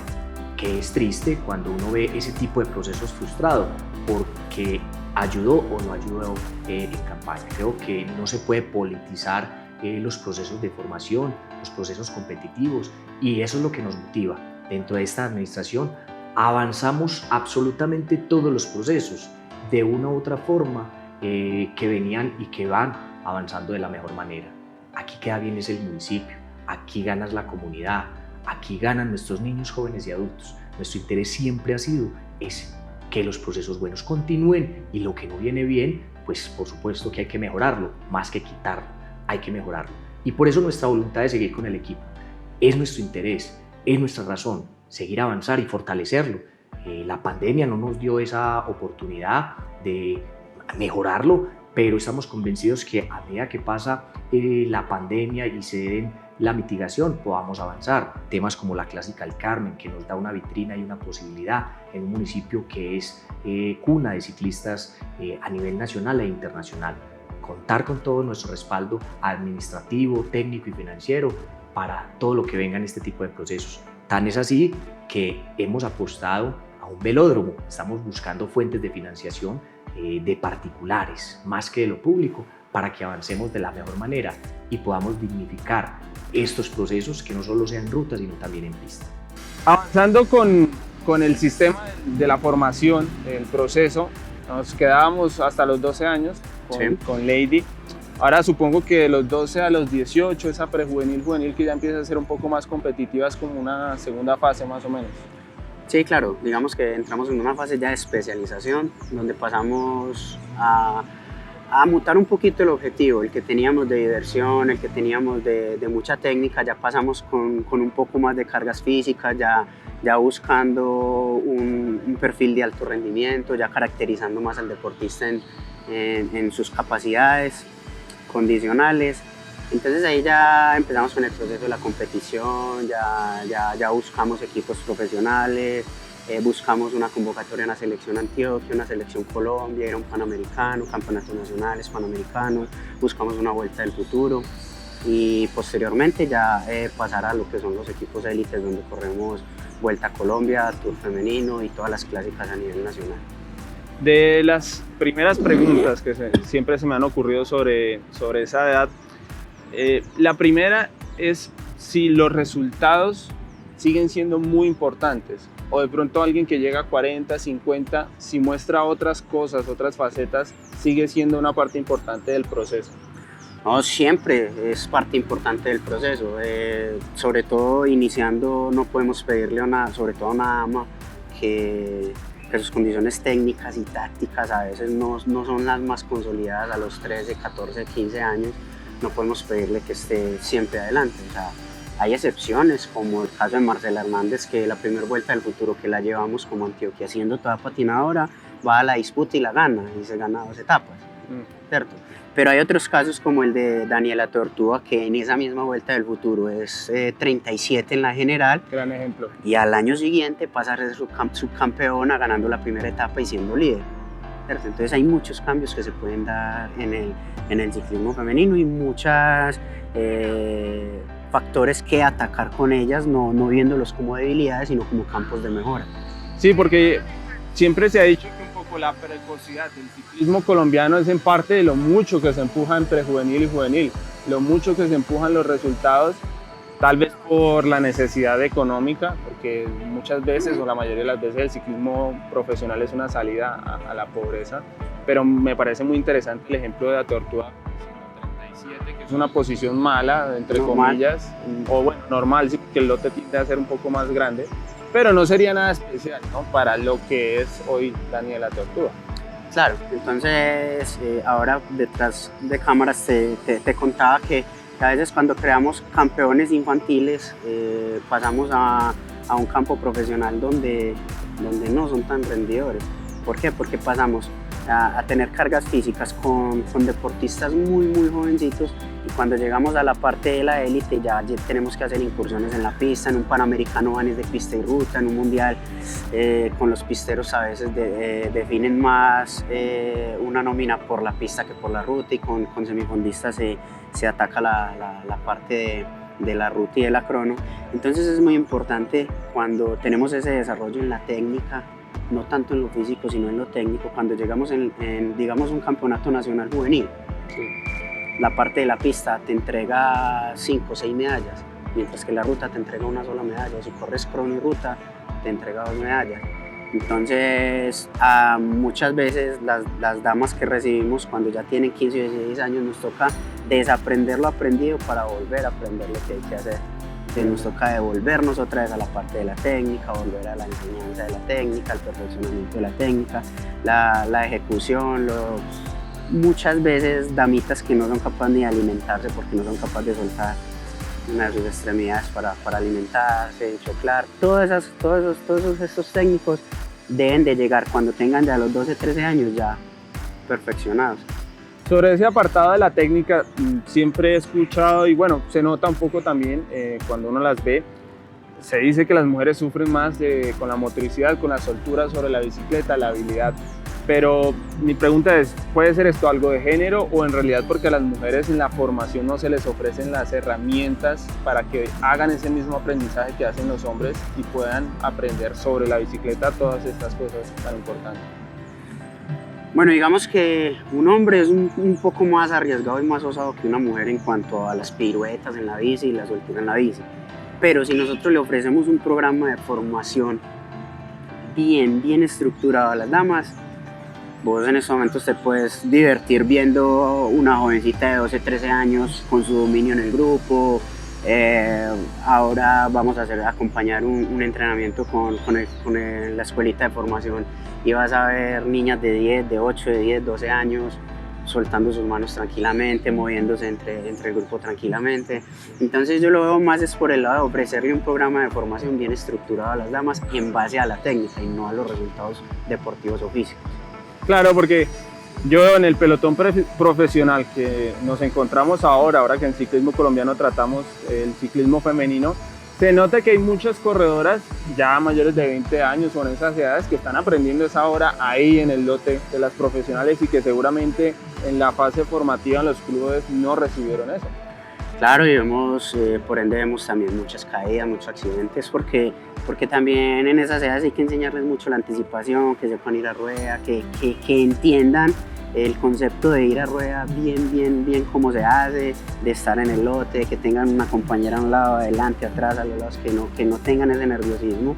que es triste cuando uno ve ese tipo de procesos frustrados porque ayudó o no ayudó en campaña. Creo que no se puede politizar los procesos de formación, los procesos competitivos, y eso es lo que nos motiva. Dentro de esta administración avanzamos absolutamente todos los procesos de una u otra forma que venían y que van avanzando de la mejor manera. Aquí queda bien es el municipio, aquí ganas la comunidad, aquí ganan nuestros niños, jóvenes y adultos. Nuestro interés siempre ha sido ese, que los procesos buenos continúen, y lo que no viene bien, pues por supuesto que hay que mejorarlo, más que quitarlo, hay que mejorarlo. Y por eso nuestra voluntad de seguir con el equipo. Es nuestro interés, es nuestra razón, seguir avanzar y fortalecerlo. La pandemia no nos dio esa oportunidad de mejorarlo, pero estamos convencidos que a medida que pasa la pandemia y se den la mitigación, podamos avanzar. Temas como la Clásica El Carmen, que nos da una vitrina y una posibilidad en un municipio que es cuna de ciclistas a nivel nacional e internacional. Contar con todo nuestro respaldo administrativo, técnico y financiero para todo lo que venga en este tipo de procesos. Tan es así que hemos apostado a un velódromo. Estamos buscando fuentes de financiación de particulares más que de lo público, para que avancemos de la mejor manera y podamos dignificar estos procesos, que no solo sean rutas sino también en pista. Avanzando con el sistema de la formación, el proceso, nos quedábamos hasta los 12 años con Lady. Ahora supongo que de los 12 a los 18, esa prejuvenil, juvenil, que ya empieza a ser un poco más competitiva, es como una segunda fase más o menos. Sí, claro, digamos que entramos en una fase ya de especialización, donde pasamos a mutar un poquito el objetivo, el que teníamos de diversión, el que teníamos de mucha técnica. Ya pasamos con un poco más de cargas físicas, ya buscando un perfil de alto rendimiento, ya caracterizando más al deportista en sus capacidades condicionales. Entonces ahí ya empezamos con el proceso de la competición, ya buscamos equipos profesionales, buscamos una convocatoria en la selección Antioquia, una selección Colombia, era un panamericano, campeonatos nacionales, panamericano, buscamos una vuelta del futuro, y posteriormente ya pasar a lo que son los equipos élites, donde corremos Vuelta a Colombia, Tour femenino y todas las clásicas a nivel nacional. De las primeras preguntas que siempre se me han ocurrido sobre esa edad, la primera es si los resultados siguen siendo muy importantes. o de pronto alguien que llega a 40, 50, si muestra otras cosas, otras facetas, sigue siendo una parte importante del proceso? No, siempre es parte importante del proceso, sobre todo iniciando no podemos pedirle sobre todo a una dama que sus condiciones técnicas y tácticas a veces no son las más consolidadas a los 13, 14, 15 años, no podemos pedirle que esté siempre adelante. O sea, hay excepciones, como el caso de Marcela Hernández, que la primera Vuelta del Futuro que la llevamos como Antioquia siendo toda patinadora, va a la disputa y la gana, y se gana 2 etapas, ¿cierto? Pero hay otros casos como el de Daniela Tortuga, que en esa misma Vuelta del Futuro es 37 en la general. Gran ejemplo. Y al año siguiente pasa a ser subcampeona ganando la primera etapa y siendo líder, ¿cierto? Entonces hay muchos cambios que se pueden dar en el ciclismo femenino y muchos factores que atacar con ellas, no viéndolos como debilidades, sino como campos de mejora. Sí, porque siempre se ha dicho que un poco la precocidad del ciclismo colombiano es en parte de lo mucho que se empuja entre juvenil y juvenil, lo mucho que se empujan los resultados, tal vez por la necesidad económica, porque muchas veces o la mayoría de las veces el ciclismo profesional es una salida a la pobreza, pero me parece muy interesante el ejemplo de la Tortuga, que es una posición mala, entre comillas, o bueno, normal, sí, porque el lote tiende a ser un poco más grande, pero no sería nada especial, ¿no?, para lo que es hoy Daniela Tortuga. Claro, entonces ahora detrás de cámaras te contaba que a veces cuando creamos campeones infantiles pasamos a un campo profesional donde no son tan rendidores. ¿Por qué? Porque pasamos a tener cargas físicas con deportistas muy jovencitos, y cuando llegamos a la parte de la élite ya tenemos que hacer incursiones en la pista. En un Panamericano van de pista y ruta, en un mundial con los pisteros a veces definen más una nómina por la pista que por la ruta, y con semifondistas se ataca la parte de la ruta y de la crono. Entonces es muy importante cuando tenemos ese desarrollo en la técnica, no tanto en lo físico sino en lo técnico, cuando llegamos en digamos un campeonato nacional juvenil, ¿sí?, la parte de la pista te entrega 5 o 6 medallas, mientras que la ruta te entrega una sola medalla. Si corres crono y ruta te entrega 2 medallas. Entonces muchas veces las damas que recibimos cuando ya tienen 15 o 16 años nos toca desaprender lo aprendido para volver a aprender lo que hay que hacer. Entonces nos toca devolvernos otra vez a la parte de la técnica, volver a la enseñanza de la técnica, al perfeccionamiento de la técnica, la ejecución, muchas veces damitas que no son capaces ni de alimentarse porque no son capaces de soltar una de sus extremidades para alimentarse, choclar. Todos estos técnicos deben de llegar cuando tengan ya los 12, 13 años ya perfeccionados. Sobre ese apartado de la técnica, siempre he escuchado, y bueno, se nota un poco también cuando uno las ve, se dice que las mujeres sufren más con la motricidad, con la soltura sobre la bicicleta, la habilidad. Pero mi pregunta es, ¿puede ser esto algo de género, o en realidad porque a las mujeres en la formación no se les ofrecen las herramientas para que hagan ese mismo aprendizaje que hacen los hombres y puedan aprender sobre la bicicleta todas estas cosas tan importantes? Bueno, digamos que un hombre es un poco más arriesgado y más osado que una mujer en cuanto a las piruetas en la bici y la soltura en la bici. Pero si nosotros le ofrecemos un programa de formación bien estructurado a las damas, vos en estos momentos te puedes divertir viendo una jovencita de 12, 13 años con su dominio en el grupo. Ahora vamos a acompañar un entrenamiento con la escuelita de formación, y vas a ver niñas de 10, de 8, de 10, 12 años soltando sus manos tranquilamente, moviéndose entre el grupo tranquilamente. Entonces yo lo veo más es por el lado de ofrecerle un programa de formación bien estructurado a las damas en base a la técnica y no a los resultados deportivos o físicos. Claro, porque yo en el pelotón profesional que nos encontramos ahora que en ciclismo colombiano tratamos el ciclismo femenino, se nota que hay muchas corredoras ya mayores de 20 años o en esas edades que están aprendiendo esa hora ahí en el lote de las profesionales, y que seguramente en la fase formativa en los clubes no recibieron eso. Claro, y por ende vemos también muchas caídas, muchos accidentes, porque también en esas edades hay que enseñarles mucho la anticipación, que sepan ir a rueda, que entiendan el concepto de ir a rueda bien cómo se hace, de estar en el lote, que tengan una compañera a un lado, adelante, atrás, a los lados, que no tengan ese nerviosismo.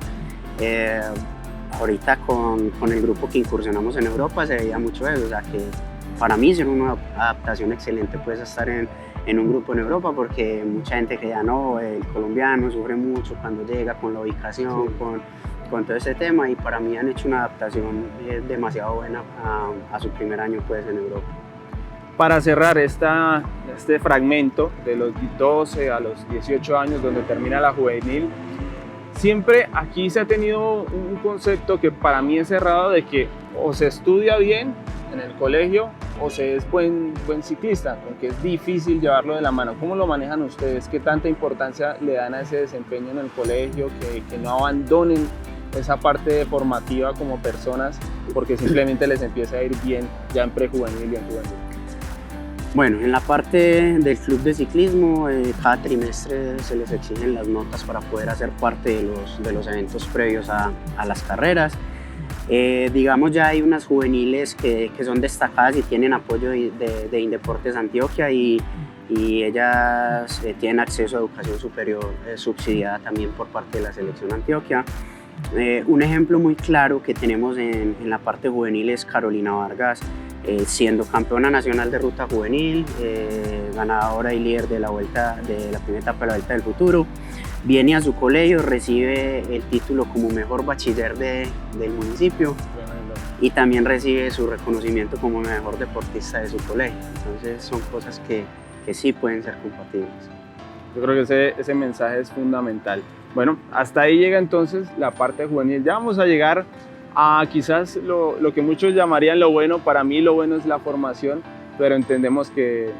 Ahorita con el grupo que incursionamos en Europa se veía mucho eso, o sea que para mí es una adaptación excelente pues estar en un grupo en Europa, porque mucha gente que ya no, el colombiano sufre mucho cuando llega con la ubicación, Sí. con todo ese tema, y para mí han hecho una adaptación demasiado buena a su primer año pues en Europa. Para cerrar este fragmento de los 12 a los 18 años donde termina la juvenil, siempre aquí se ha tenido un concepto que para mí es cerrado, de que o se estudia bien en el colegio o se es buen ciclista, aunque es difícil llevarlo de la mano. ¿Cómo lo manejan ustedes? ¿Qué tanta importancia le dan a ese desempeño en el colegio? Que no abandonen esa parte formativa como personas porque simplemente les empieza a ir bien ya en prejuvenil y en juvenil. Bueno, en la parte del club de ciclismo, cada trimestre se les exigen las notas para poder hacer parte de los eventos previos a las carreras. Digamos, ya hay unas juveniles que son destacadas y tienen apoyo de Indeportes Antioquia, y ellas tienen acceso a educación superior subsidiada también por parte de la selección Antioquia. Un ejemplo muy claro que tenemos en la parte juvenil es Carolina Vargas, siendo campeona nacional de ruta juvenil, ganadora y líder de la primera etapa de la Vuelta del Futuro. Viene a su colegio, recibe el título como mejor bachiller del municipio y también recibe su reconocimiento como mejor deportista de su colegio. Entonces son cosas que sí pueden ser compatibles. Yo creo que ese mensaje es fundamental. Bueno, hasta ahí llega entonces la parte juvenil. Ya vamos a llegar a quizás lo que muchos llamarían lo bueno. Para mí lo bueno es la formación, pero entendemos que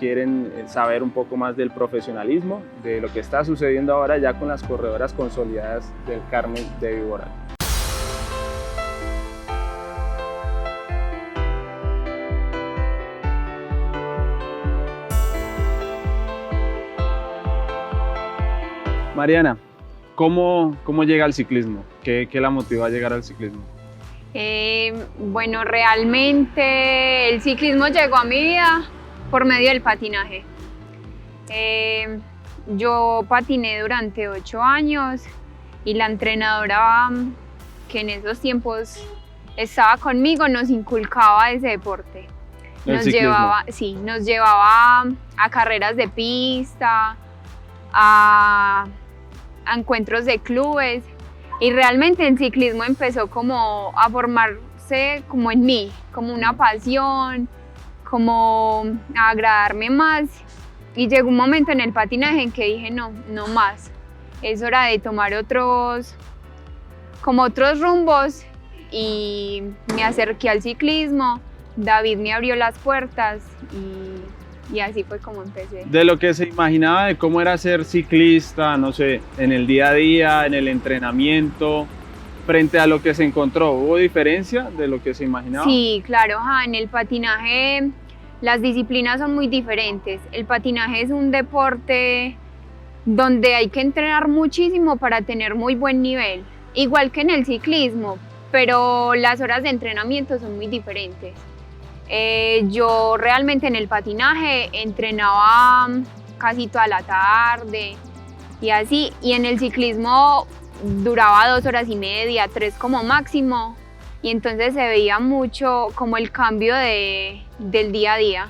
quieren saber un poco más del profesionalismo, de lo que está sucediendo ahora ya con las corredoras consolidadas del Carmen de Viboral. Mariana, ¿cómo llega al ciclismo? ¿Qué la motivó a llegar al ciclismo? Bueno, realmente el ciclismo llegó a mi vida por medio del patinaje. Yo patiné durante 8 años y la entrenadora que en esos tiempos estaba conmigo nos inculcaba ese deporte. Nos llevaba a carreras de pista, a encuentros de clubes, y realmente el ciclismo empezó como a formarse como en mí, como una pasión, como a agradarme más, y llegó un momento en el patinaje en que dije no más, es hora de tomar otros rumbos, y me acerqué al ciclismo. David me abrió las puertas y así fue como empecé. De lo que se imaginaba de cómo era ser ciclista, no sé, en el día a día, en el entrenamiento, frente a lo que se encontró, ¿hubo diferencia de lo que se imaginaba? Sí, claro, en el patinaje las disciplinas son muy diferentes. El patinaje es un deporte donde hay que entrenar muchísimo para tener muy buen nivel, igual que en el ciclismo, pero las horas de entrenamiento son muy diferentes. Yo realmente en el patinaje entrenaba casi toda la tarde y así, y en el ciclismo duraba 2 horas y media, 3 como máximo, y entonces se veía mucho como el cambio del día a día.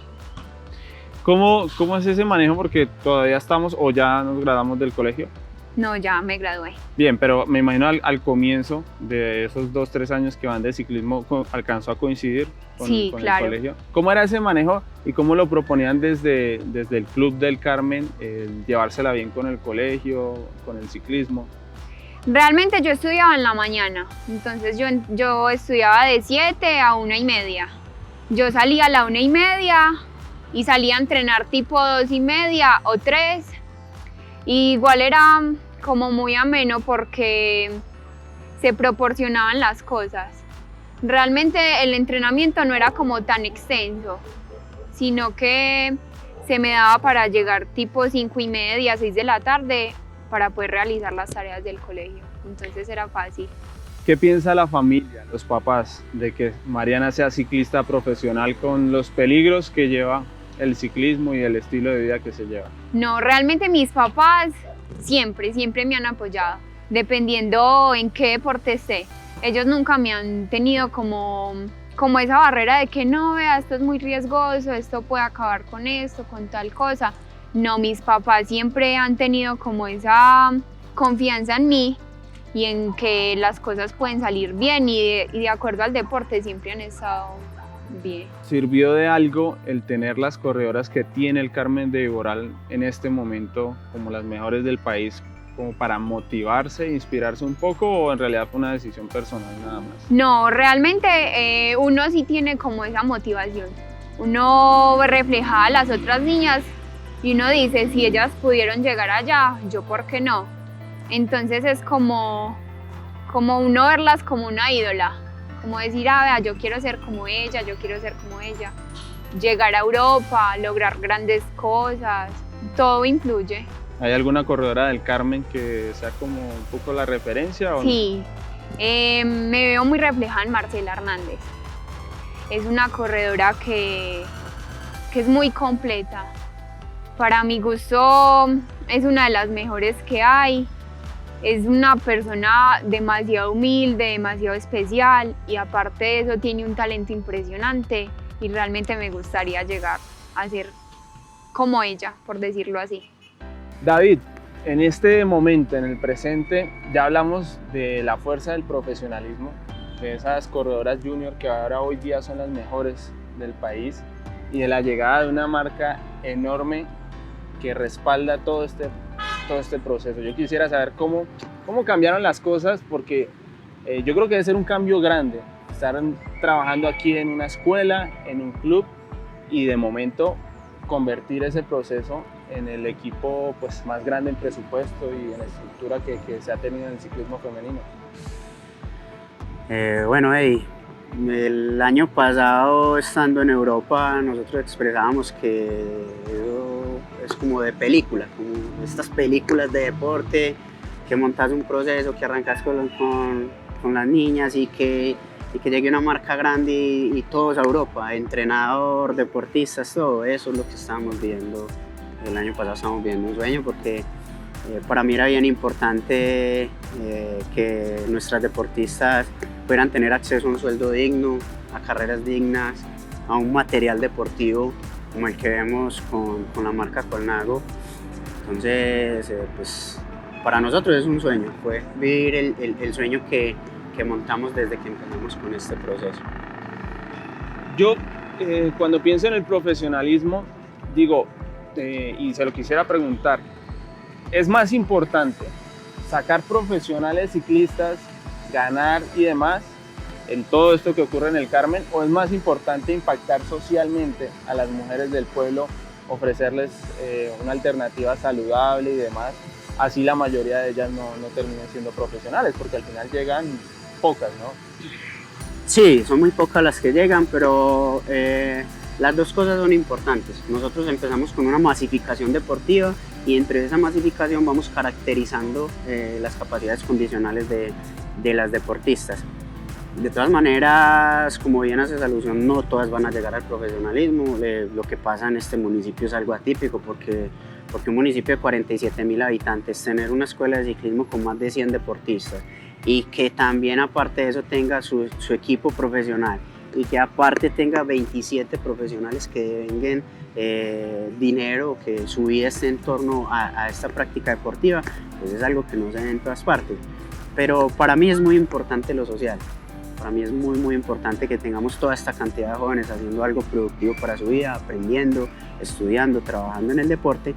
¿Cómo es ese manejo? Porque todavía estamos o ya nos graduamos del colegio. No, ya me gradué. Bien, pero me imagino al comienzo de esos 2-3 años que van de ciclismo alcanzó a coincidir con el colegio. ¿Cómo era ese manejo y cómo lo proponían desde el Club del Carmen, llevársela bien con el colegio, con el ciclismo? Realmente yo estudiaba en la mañana, entonces yo estudiaba de 7 a 1:30. Yo salía a la 1:30 y salía a entrenar tipo 2:30 o 3. Y igual era como muy ameno porque se proporcionaban las cosas. Realmente el entrenamiento no era como tan extenso, sino que se me daba para llegar tipo 5:30, 6 de la tarde para poder realizar las tareas del colegio. Entonces era fácil. ¿Qué piensa la familia, los papás, de que Mariana sea ciclista profesional con los peligros que lleva el ciclismo y el estilo de vida que se lleva? No, realmente mis papás siempre me han apoyado. dependiendo en qué deporte esté. Ellos nunca me han tenido como esa barrera de que no, vea, esto es muy riesgoso, esto puede acabar con esto, con tal cosa. No, mis papás siempre han tenido como esa confianza en mí y en que las cosas pueden salir bien y de acuerdo al deporte siempre han estado bien. ¿Sirvió de algo el tener las corredoras que tiene el Carmen de Viboral en este momento como las mejores del país, como para motivarse, inspirarse un poco, o en realidad fue una decisión personal nada más? No, realmente uno sí tiene como esa motivación. Uno refleja a las otras niñas y uno dice, si ellas pudieron llegar allá, yo por qué no. Entonces es como uno verlas como una ídola, como decir, ah, vea, yo quiero ser como ella, yo quiero ser como ella. Llegar a Europa, lograr grandes cosas, todo influye. ¿Hay alguna corredora del Carmen que sea como un poco la referencia? ¿O sí, me veo muy reflejada en Marcela Hernández. Es una corredora que es muy completa. Para mi gusto es una de las mejores que hay. Es una persona demasiado humilde, demasiado especial y aparte de eso tiene un talento impresionante y realmente me gustaría llegar a ser como ella, por decirlo así. David, en este momento, en el presente, ya hablamos de la fuerza del profesionalismo, de esas corredoras junior que ahora hoy día son las mejores del país y de la llegada de una marca enorme que respalda todo este proceso. Yo quisiera saber cómo cambiaron las cosas, porque yo creo que debe ser un cambio grande estar trabajando aquí en una escuela, en un club y de momento convertir ese proceso en el equipo pues, más grande en presupuesto y en estructura que se ha tenido en el ciclismo femenino. Bueno, el año pasado estando en Europa nosotros expresábamos que eso es como de película, como estas películas de deporte, que montas un proceso, que arrancas con las niñas y que llegue una marca grande y todos a Europa, entrenador, deportistas, todo eso es lo que estábamos viendo. El año pasado estábamos viendo un sueño porque para mí era bien importante que nuestras deportistas puedan tener acceso a un sueldo digno, a carreras dignas, a un material deportivo como el que vemos con la marca Colnago. Entonces, pues para nosotros es un sueño, fue vivir el sueño que montamos desde que empezamos con este proceso. Yo cuando pienso en el profesionalismo, digo, y se lo quisiera preguntar, ¿es más importante sacar profesionales ciclistas, ganar y demás en todo esto que ocurre en el Carmen, o es más importante impactar socialmente a las mujeres del pueblo, ofrecerles una alternativa saludable y demás, así la mayoría de ellas no terminen siendo profesionales, porque al final llegan pocas, ¿no? Sí, son muy pocas las que llegan, pero las dos cosas son importantes. Nosotros empezamos con una masificación deportiva y entre esa masificación vamos caracterizando las capacidades condicionales de las deportistas. De todas maneras, como bien haces alusión, no todas van a llegar al profesionalismo. Lo que pasa en este municipio es algo atípico porque un municipio de 47.000 habitantes, tener una escuela de ciclismo con más de 100 deportistas y que también aparte de eso tenga su equipo profesional y que aparte tenga 27 profesionales que devenguen dinero, que su vida esté en torno a esta práctica deportiva, pues es algo que no se ve en todas partes. Pero para mí es muy importante lo social. Para mí es muy importante que tengamos toda esta cantidad de jóvenes haciendo algo productivo para su vida, aprendiendo, estudiando, trabajando en el deporte,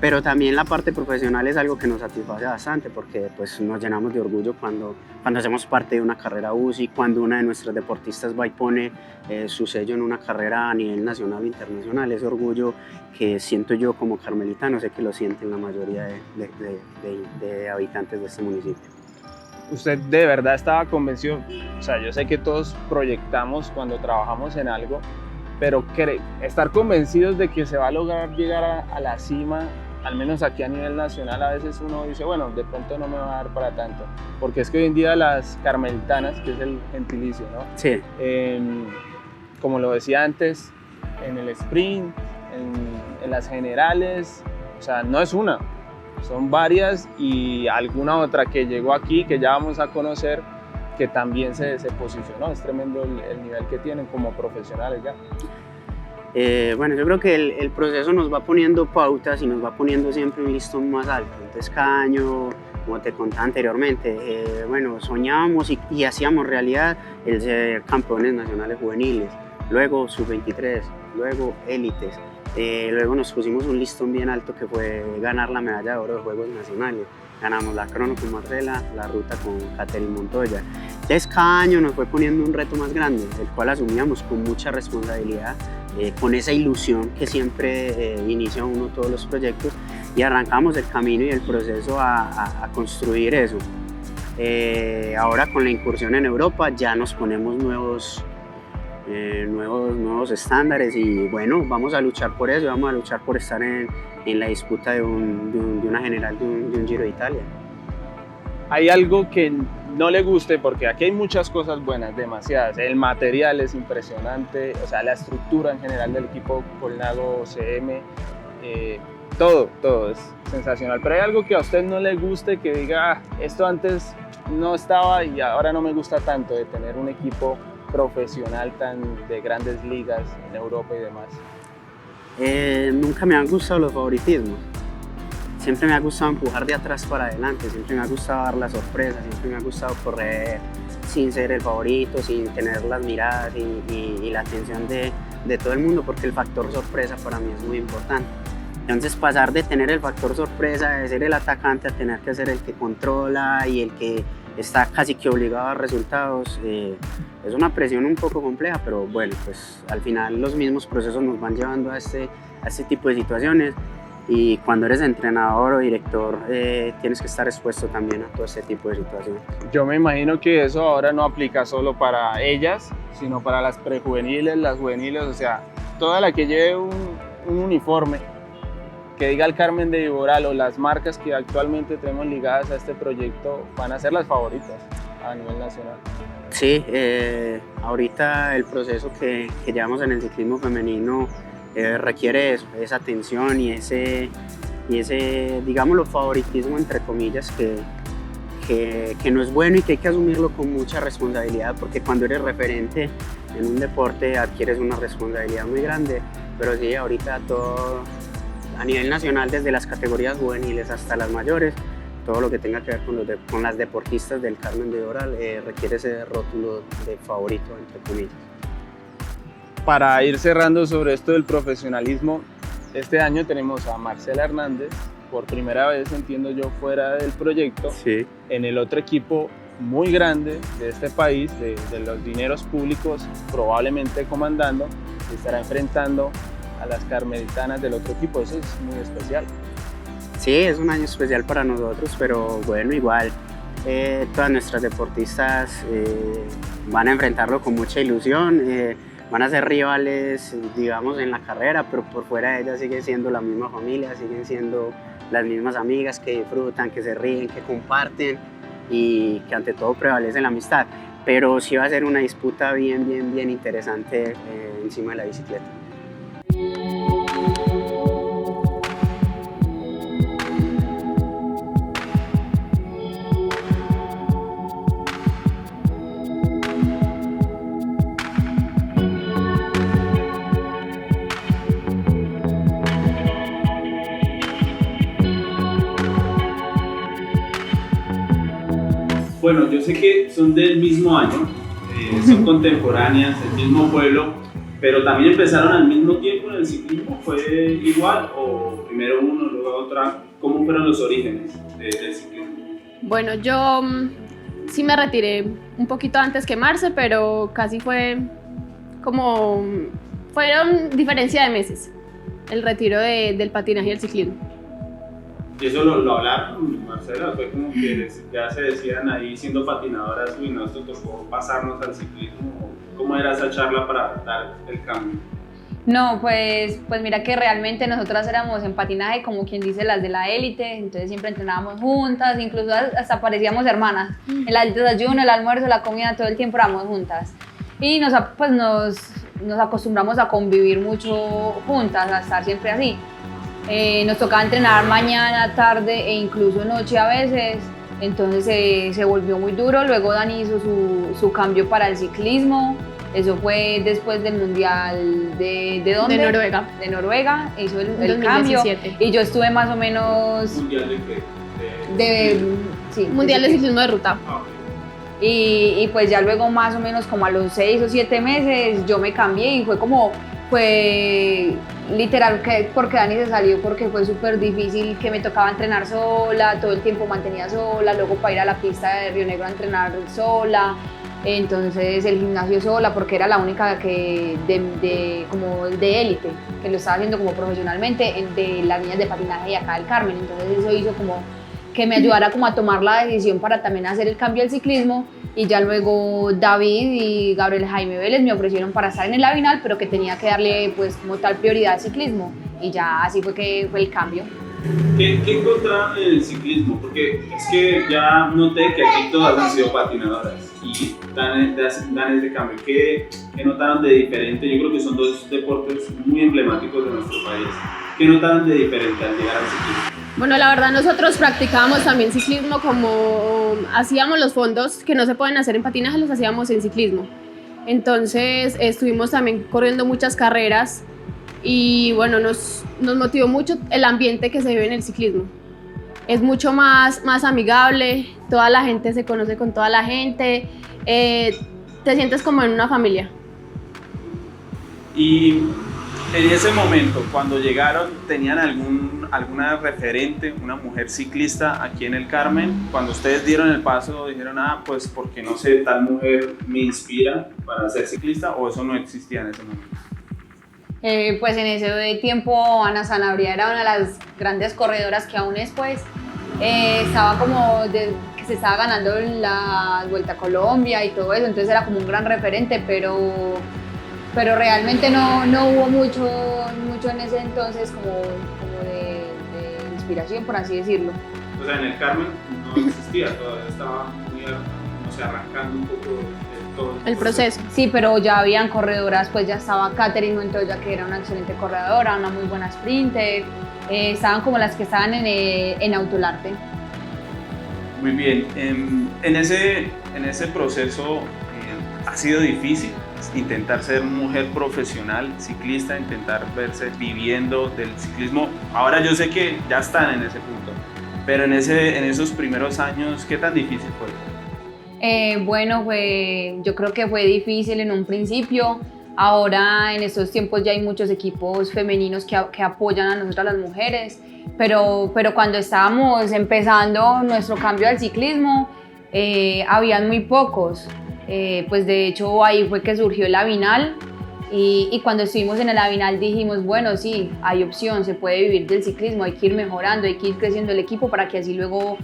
pero también la parte profesional es algo que nos satisface bastante porque pues, nos llenamos de orgullo cuando hacemos parte de una carrera UCI, cuando una de nuestras deportistas va y pone su sello en una carrera a nivel nacional o internacional. Ese orgullo que siento yo como carmelitano, sé que lo sienten la mayoría de habitantes de este municipio. ¿Usted de verdad estaba convencido? O sea, yo sé que todos proyectamos cuando trabajamos en algo, pero estar convencidos de que se va a lograr llegar a la cima, al menos aquí a nivel nacional, a veces uno dice, bueno, de pronto no me va a dar para tanto, porque es que hoy en día las carmelitanas, que es el gentilicio, ¿no? Sí. Como lo decía antes, en el sprint, en las generales, o sea, no es una, son varias y alguna otra que llegó aquí, que ya vamos a conocer, que también se posicionó. Es tremendo el nivel que tienen como profesionales ya. Bueno, yo creo que el proceso nos va poniendo pautas y nos va poniendo siempre un listón más alto. Entonces cada año, como te contaba anteriormente, bueno, soñábamos y hacíamos realidad el ser campeones nacionales juveniles, luego sub-23, luego élites. Luego nos pusimos un listón bien alto que fue ganar la medalla de oro de Juegos Nacionales. Ganamos la crono con Marcela, la ruta con Catherine Montoya. Entonces cada año nos fue poniendo un reto más grande, el cual asumíamos con mucha responsabilidad, con esa ilusión que siempre inicia uno todos los proyectos, y arrancamos el camino y el proceso a construir eso. Ahora con la incursión en Europa ya nos ponemos nuevos estándares y bueno, vamos a luchar por eso, vamos a luchar por estar en la disputa de una general, de un Giro de Italia. Hay algo que no le guste, porque aquí hay muchas cosas buenas, demasiadas. El material es impresionante, o sea, la estructura en general del equipo Colnago CM, todo es sensacional. Pero hay algo que a usted no le guste, que diga, esto antes no estaba y ahora no me gusta tanto, de tener un equipo profesional tan de grandes ligas en Europa y demás. Nunca me han gustado los favoritismos. Siempre me ha gustado empujar de atrás para adelante, siempre me ha gustado dar la sorpresa, siempre me ha gustado correr sin ser el favorito, sin tener las miradas y la atención de todo el mundo, porque el factor sorpresa para mí es muy importante. Entonces pasar de tener el factor sorpresa, de ser el atacante, a tener que ser el que controla y el que está casi que obligado a resultados, es una presión un poco compleja, pero bueno, pues al final los mismos procesos nos van llevando a este tipo de situaciones. Y cuando eres entrenador o director, tienes que estar expuesto también a todo este tipo de situaciones. Yo me imagino que eso ahora no aplica solo para ellas, sino para las prejuveniles, las juveniles, o sea, toda la que lleve un uniforme que diga el Carmen de Viboral, o las marcas que actualmente tenemos ligadas a este proyecto, van a ser las favoritas a nivel nacional. Sí, ahorita el proceso que llevamos en el ciclismo femenino requiere eso, esa atención y ese, digámoslo, favoritismo entre comillas, que no es bueno y que hay que asumirlo con mucha responsabilidad, porque cuando eres referente en un deporte adquieres una responsabilidad muy grande. Pero sí, ahorita todo a nivel nacional, desde las categorías juveniles hasta las mayores, todo lo que tenga que ver con las deportistas del Carmen de Viboral requiere ese rótulo de favorito, entre comillas. Para ir cerrando sobre esto del profesionalismo, este año tenemos a Marcela Hernández, por primera vez, entiendo yo, fuera del proyecto, sí, en el otro equipo muy grande de este país, de los dineros públicos, probablemente comandando, y estará enfrentando a las carmelitanas del otro equipo. Eso es muy especial. Sí, es un año especial para nosotros, pero bueno, igual todas nuestras deportistas van a enfrentarlo con mucha ilusión. Van a ser rivales, digamos, en la carrera, pero por fuera de ellas siguen siendo la misma familia, siguen siendo las mismas amigas que disfrutan, que se ríen, que comparten y que ante todo prevalece la amistad. Pero sí va a ser una disputa bien interesante encima de la bicicleta. Bueno, yo sé que son del mismo año, son contemporáneas, el mismo pueblo, pero también empezaron al mismo tiempo en el ciclismo. ¿Fue igual o primero uno, luego otra? ¿Cómo fueron los orígenes del ciclismo? Bueno, yo sí me retiré un poquito antes que Marce, pero casi fueron diferencia de meses el retiro del patinaje y el ciclismo. ¿Y eso lo hablaron, Marcela? ¿Fue como que ya se decían ahí siendo patinadoras, uy, no, esto tocó pasarnos al ciclismo? ¿Cómo era esa charla para dar el cambio? No, pues mira que realmente nosotras éramos en patinaje como quien dice las de la élite, entonces siempre entrenábamos juntas, incluso hasta parecíamos hermanas. El desayuno, el almuerzo, la comida, todo el tiempo éramos juntas. Y nos acostumbramos a convivir mucho juntas, a estar siempre así. Nos tocaba entrenar mañana, tarde e incluso noche a veces, entonces se volvió muy duro. Luego Dani hizo su cambio para el ciclismo, eso fue después del mundial ¿de dónde? De Noruega. De Noruega, hizo el 2017. cambio y yo estuve más o menos... ¿Mundial de qué? Sí, Mundial de ciclismo de ruta. Y pues ya luego más o menos como a los 6 o 7 meses yo me cambié y fue literal porque Dani se salió, porque fue súper difícil, que me tocaba entrenar sola, todo el tiempo mantenía sola, luego para ir a la pista de Río Negro a entrenar sola, entonces el gimnasio sola, porque era la única que como de élite, que lo estaba haciendo como profesionalmente de las niñas de patinaje de acá del Carmen, entonces eso hizo como que me ayudara como a tomar la decisión para también hacer el cambio al ciclismo. Y ya luego David y Gabriel Jaime Vélez me ofrecieron para estar en el Avinal, pero que tenía que darle pues como tal prioridad al ciclismo, y ya así fue que fue el cambio. ¿Qué encontraron en el ciclismo? Porque es que ya noté que aquí todas han sido patinadoras y dan ese cambio. ¿Qué notaron de diferente? Yo creo que son dos deportes muy emblemáticos de nuestro país. ¿Qué notaron de diferente al llegar al ciclismo? Bueno, la verdad nosotros practicábamos también ciclismo, como hacíamos los fondos que no se pueden hacer en patinaje, los hacíamos en ciclismo. Entonces estuvimos también corriendo muchas carreras y bueno, nos motivó mucho el ambiente que se vive en el ciclismo. Es mucho más amigable, toda la gente se conoce con toda la gente, te sientes como en una familia. Y en ese momento, cuando llegaron, ¿tenían alguna referente, una mujer ciclista aquí en el Carmen? Cuando ustedes dieron el paso, dijeron, pues porque no sé, tal mujer me inspira para ser ciclista, ¿o eso no existía en ese momento? Pues en ese tiempo Ana Sanabria era una de las grandes corredoras que aún después estaba como que se estaba ganando la Vuelta a Colombia y todo eso, entonces era como un gran referente, pero realmente no hubo mucho en ese entonces como de inspiración, por así decirlo. O sea, en el Carmen no existía, todavía estaba muy, arrancando un poco todo el proceso. Sí, pero ya habían corredoras, pues ya estaba Catherine Montoya, que era una excelente corredora, una muy buena sprinter, estaban como las que estaban en Autolarte. Muy bien, en ese proceso ha sido difícil intentar ser mujer profesional ciclista, intentar verse viviendo del ciclismo. Ahora yo sé que ya están en ese punto, pero en esos primeros años, ¿qué tan difícil fue? Bueno, yo creo que fue difícil en un principio. Ahora en estos tiempos ya hay muchos equipos femeninos que apoyan a nosotras las mujeres, pero cuando estábamos empezando nuestro cambio al ciclismo, habían muy pocos. Pues de hecho ahí fue que surgió el Avinal y cuando estuvimos en el Avinal dijimos, bueno, sí, hay opción, se puede vivir del ciclismo, hay que ir mejorando, hay que ir creciendo el equipo para que así luego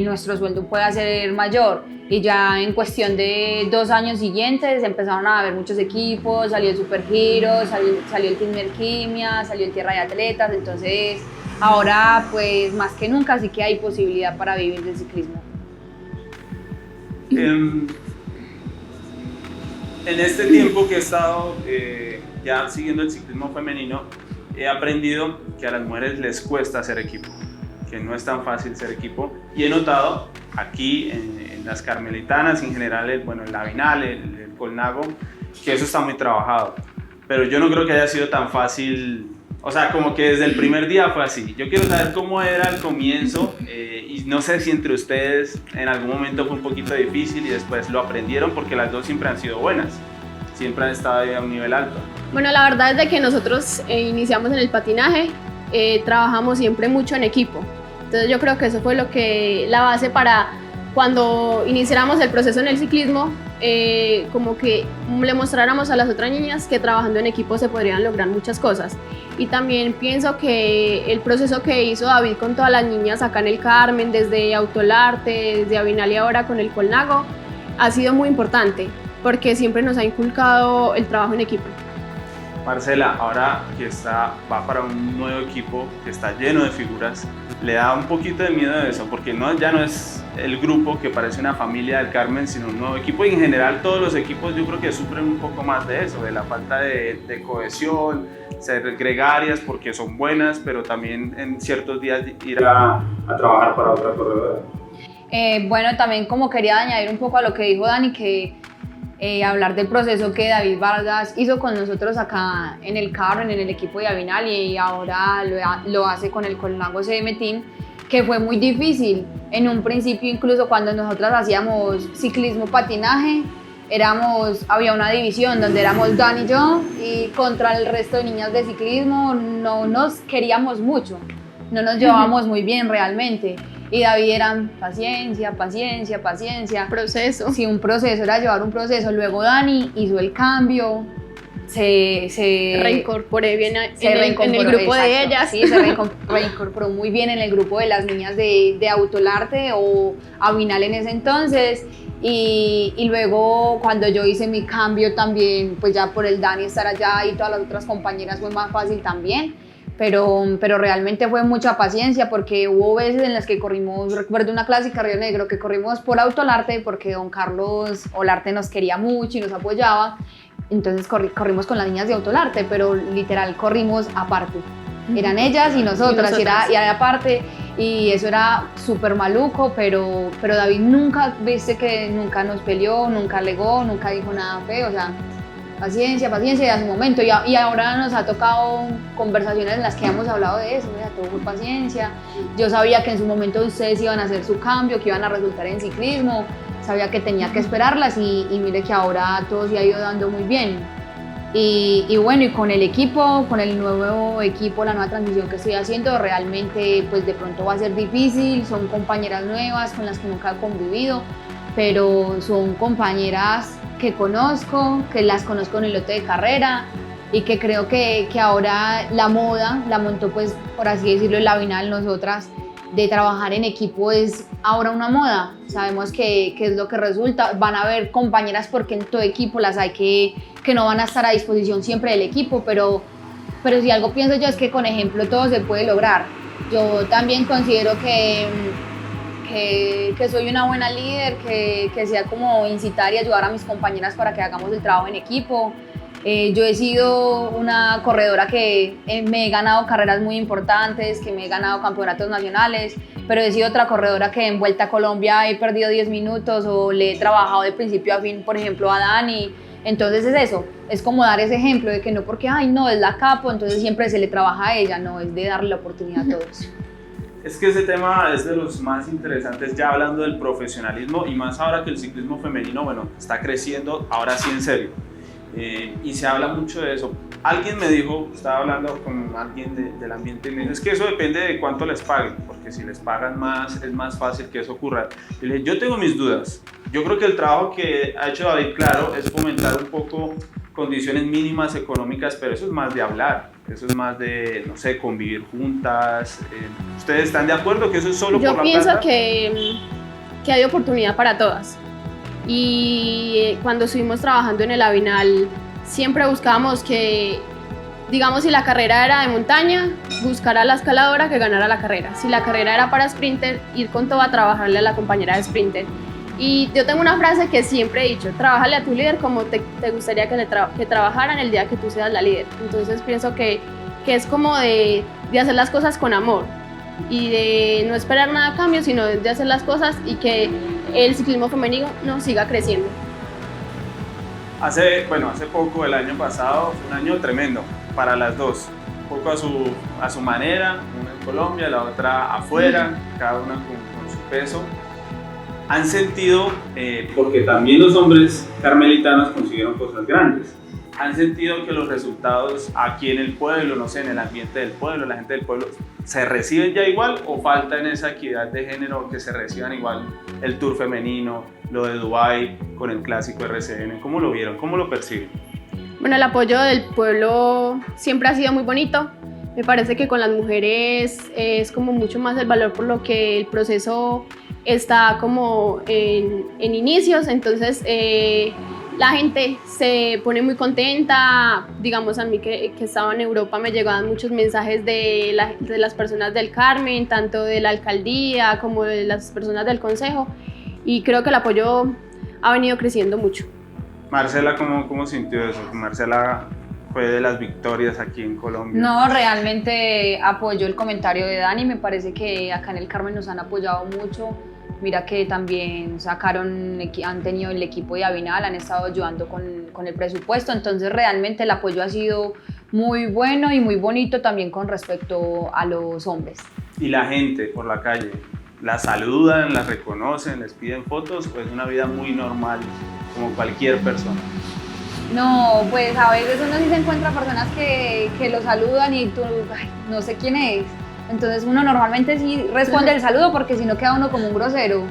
nuestro sueldo pueda ser mayor. Y ya en cuestión de 2 años siguientes empezaron a haber muchos equipos, salió el Super Giro, salió el Team Merquimia, salió el Tierra de Atletas, entonces ahora pues más que nunca sí que hay posibilidad para vivir del ciclismo. En este tiempo que he estado ya siguiendo el ciclismo femenino, he aprendido que a las mujeres les cuesta ser equipo, que no es tan fácil ser equipo, y he notado aquí en las carmelitanas, en general, el Avinal, el Colnago, que eso está muy trabajado, pero yo no creo que haya sido tan fácil, o sea, como que desde el primer día fue así. Yo quiero saber cómo era el comienzo, y no sé si entre ustedes en algún momento fue un poquito difícil y después lo aprendieron, porque las dos siempre han sido buenas, siempre han estado a un nivel alto. Bueno, la verdad es de que nosotros iniciamos en el patinaje, trabajamos siempre mucho en equipo, entonces yo creo que eso fue la base para cuando iniciáramos el proceso en el ciclismo, como que le mostráramos a las otras niñas que trabajando en equipo se podrían lograr muchas cosas. Y también pienso que el proceso que hizo David con todas las niñas acá en el Carmen, desde Autolarte, desde Avinal y ahora con el Colnago, ha sido muy importante, porque siempre nos ha inculcado el trabajo en equipo. Marcela, ahora que va para un nuevo equipo que está lleno de figuras, ¿le da un poquito de miedo de eso? Porque ya no es el grupo que parece una familia del Carmen, sino un nuevo equipo, y en general todos los equipos yo creo que sufren un poco más de eso, de la falta de cohesión, ser gregarias porque son buenas, pero también en ciertos días ir a trabajar para otra corredora. Bueno, también como quería añadir un poco a lo que dijo Dani, que hablar del proceso que David Vargas hizo con nosotros acá en el Carmen, en el equipo de Avinal, y ahora lo hace con el Colnago CM Team, que fue muy difícil. En un principio, incluso cuando nosotras hacíamos ciclismo patinaje, había una división donde éramos Dani y yo, y contra el resto de niñas de ciclismo no nos queríamos mucho, no nos llevábamos muy bien realmente. Y David era paciencia. Proceso. Sí, un proceso, era llevar un proceso. Luego Dani hizo el cambio, se reincorporé bien en el grupo de ellas. Sí, se reincorporó muy bien en el grupo de las niñas de Autolarte o Avinal en ese entonces. Y luego cuando yo hice mi cambio también, pues ya por el Dani estar allá y todas las otras compañeras fue más fácil también. Pero realmente fue mucha paciencia, porque hubo veces en las que corrimos, recuerdo una clásica Río Negro, que corrimos por Autolarte porque don Carlos Olarte nos quería mucho y nos apoyaba, entonces corrimos con las niñas de Autolarte, pero literal corrimos aparte, eran ellas y nosotras. Y era aparte, y eso era súper maluco, pero David nunca, viste que nunca nos peleó, nunca alegó, nunca dijo nada feo, o sea, paciencia y a su momento, y ahora nos ha tocado conversaciones en las que hemos hablado de eso, mira, todo fue paciencia. Yo sabía que en su momento ustedes iban a hacer su cambio, que iban a resultar en ciclismo, sabía que tenía que esperarlas, y mire que ahora todo se ha ido dando muy bien. Y bueno, y con el equipo, con el nuevo equipo, la nueva transición que estoy haciendo, realmente pues de pronto va a ser difícil, son compañeras nuevas con las que nunca he convivido, pero son compañeras que conozco, que las conozco en el lote de carrera, y que creo que ahora la moda la montó, pues por así decirlo, el Avinal. Nosotras, de trabajar en equipo es ahora una moda, sabemos que es lo que resulta. Van a haber compañeras, porque en todo equipo las hay que no van a estar a disposición siempre del equipo, pero si algo pienso yo es que con ejemplo todo se puede lograr. Yo también considero que soy una buena líder, que sea como incitar y ayudar a mis compañeras para que hagamos el trabajo en equipo. Yo he sido una corredora que me he ganado carreras muy importantes, que me he ganado campeonatos nacionales, pero he sido otra corredora que en Vuelta a Colombia he perdido 10 minutos o le he trabajado de principio a fin, por ejemplo, a Dani. Entonces es eso, es como dar ese ejemplo de que no porque, ay, no, es la capo, entonces siempre se le trabaja a ella, no, es de darle la oportunidad a todos. Es que ese tema es de los más interesantes, ya hablando del profesionalismo, y más ahora que el ciclismo femenino, bueno, está creciendo, ahora sí en serio. Y se habla mucho de eso. Alguien me dijo, estaba hablando con alguien del ambiente, y me dijo, es que eso depende de cuánto les paguen, porque si les pagan más, es más fácil que eso ocurra. Y le dije, yo tengo mis dudas. Yo creo que el trabajo que ha hecho David, claro, es fomentar un poco condiciones mínimas económicas, pero eso es más de hablar, eso es más de, no sé, convivir juntas. ¿Ustedes están de acuerdo que eso es solo por la plata? Yo pienso que hay oportunidad para todas. Y cuando estuvimos trabajando en el Avinal, siempre buscábamos que, digamos, si la carrera era de montaña, buscar a la escaladora que ganara la carrera. Si la carrera era para sprinter, ir con todo a trabajarle a la compañera de sprinter. Y yo tengo una frase que siempre he dicho: trabájale a tu líder como te gustaría que trabajaran el día que tú seas la líder. Entonces pienso que es como de hacer las cosas con amor y de no esperar nada a cambio, sino de hacer las cosas y que el ciclismo femenino siga creciendo. Hace poco, el año pasado, fue un año tremendo para las dos, un poco a su manera, una en Colombia, la otra afuera, cada una con su peso. Han sentido, porque también los hombres carmelitanos consiguieron cosas grandes, han sentido que los resultados aquí en el pueblo, no sé, en el ambiente del pueblo, la gente del pueblo, ¿se reciben ya igual o falta en esa equidad de género que se reciban igual el Tour femenino, lo de Dubái con el clásico RCN? ¿Cómo lo vieron? ¿Cómo lo perciben? Bueno, el apoyo del pueblo siempre ha sido muy bonito. Me parece que con las mujeres es como mucho más el valor, por lo que el proceso está como en inicios, entonces la gente se pone muy contenta. Digamos, a mí que estaba en Europa me llegaban muchos mensajes de las personas del Carmen, tanto de la alcaldía como de las personas del consejo, y creo que el apoyo ha venido creciendo mucho. Marcela, ¿cómo sintió eso? Marcela fue de las victorias aquí en Colombia. No, realmente apoyo el comentario de Dani, me parece que acá en el Carmen nos han apoyado mucho. Mira que también han tenido el equipo de Avinal, han estado ayudando con el presupuesto, entonces realmente el apoyo ha sido muy bueno y muy bonito también con respecto a los hombres. ¿Y la gente por la calle? ¿La saludan, la reconocen, les piden fotos o es una vida muy normal como cualquier persona? No, pues a veces uno sí se encuentra personas que lo saludan y tú, no sé quién es. Entonces uno normalmente sí responde el saludo porque si no queda uno como un grosero.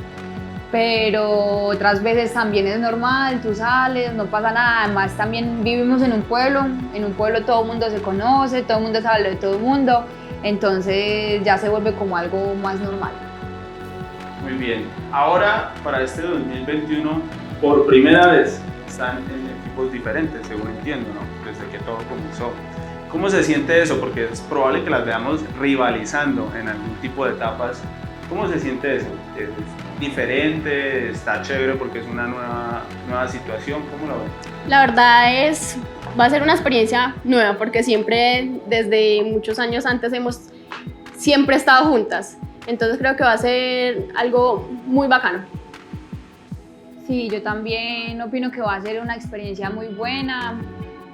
Pero otras veces también es normal, tú sales, no pasa nada. Además también vivimos en un pueblo todo el mundo se conoce, todo el mundo sabe de todo el mundo. Entonces ya se vuelve como algo más normal. Muy bien. Ahora, para este 2021, por primera vez están en equipos diferentes, según entiendo, ¿no? Desde que todo comenzó. ¿Cómo se siente eso? Porque es probable que las veamos rivalizando en algún tipo de etapas. ¿Cómo se siente eso? ¿Es diferente? ¿Está chévere porque es una nueva situación? ¿Cómo lo ven? La verdad va a ser una experiencia nueva porque siempre, desde muchos años antes, hemos siempre estado juntas. Entonces creo que va a ser algo muy bacano. Sí, yo también opino que va a ser una experiencia muy buena,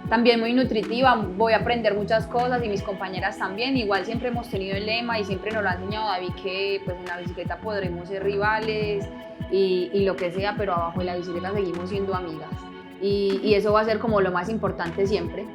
también muy nutritiva. Voy a aprender muchas cosas y mis compañeras también. Igual siempre hemos tenido el lema y siempre nos lo ha enseñado David que pues en la bicicleta podremos ser rivales y lo que sea, pero abajo de la bicicleta seguimos siendo amigas. Y eso va a ser como lo más importante siempre.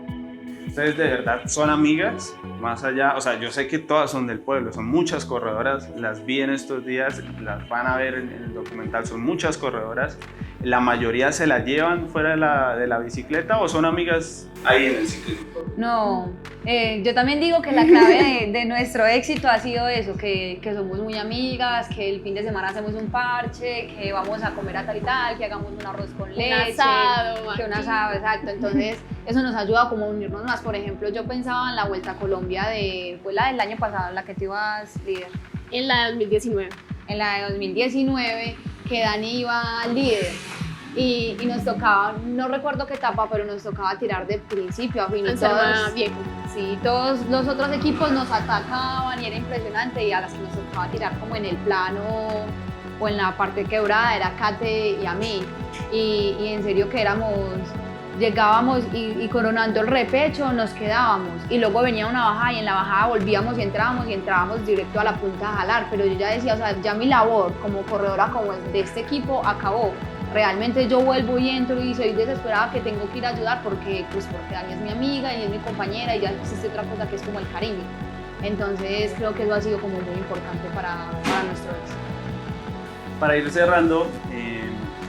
¿Ustedes de verdad son amigas? Más allá, o sea, yo sé que todas son del pueblo, son muchas corredoras, las vi en estos días, las van a ver en el documental, son muchas corredoras. ¿La mayoría se la llevan fuera de la bicicleta o son amigas ahí en el ciclismo? No, yo también digo que la clave de nuestro éxito ha sido eso, que somos muy amigas, que el fin de semana hacemos un parche, que vamos a comer a tal y tal, que hagamos un arroz con leche, un asado, exacto. Entonces eso nos ayuda como a unirnos más. Por ejemplo, yo pensaba en la Vuelta a Colombia, fue la del año pasado, la que te ibas líder. En la de 2019. En la de 2019, que Dani iba líder. Y nos tocaba, no recuerdo qué etapa, pero nos tocaba tirar de principio a fin. Sí, todos los otros equipos nos atacaban y era impresionante, y a las que nos tocaba tirar como en el plano o en la parte quebrada era Kate y a mí. Y en serio que llegábamos y coronando el repecho nos quedábamos y luego venía una bajada y en la bajada volvíamos y entrábamos directo a la punta a jalar, pero yo ya decía, o sea, ya mi labor como corredora como de este equipo acabó. Realmente yo vuelvo y entro y soy desesperada que tengo que ir a ayudar porque Dani es mi amiga y es mi compañera y ya existe otra cosa que es como el cariño. Entonces creo que eso ha sido como muy importante para nuestro éxito. Para ir cerrando,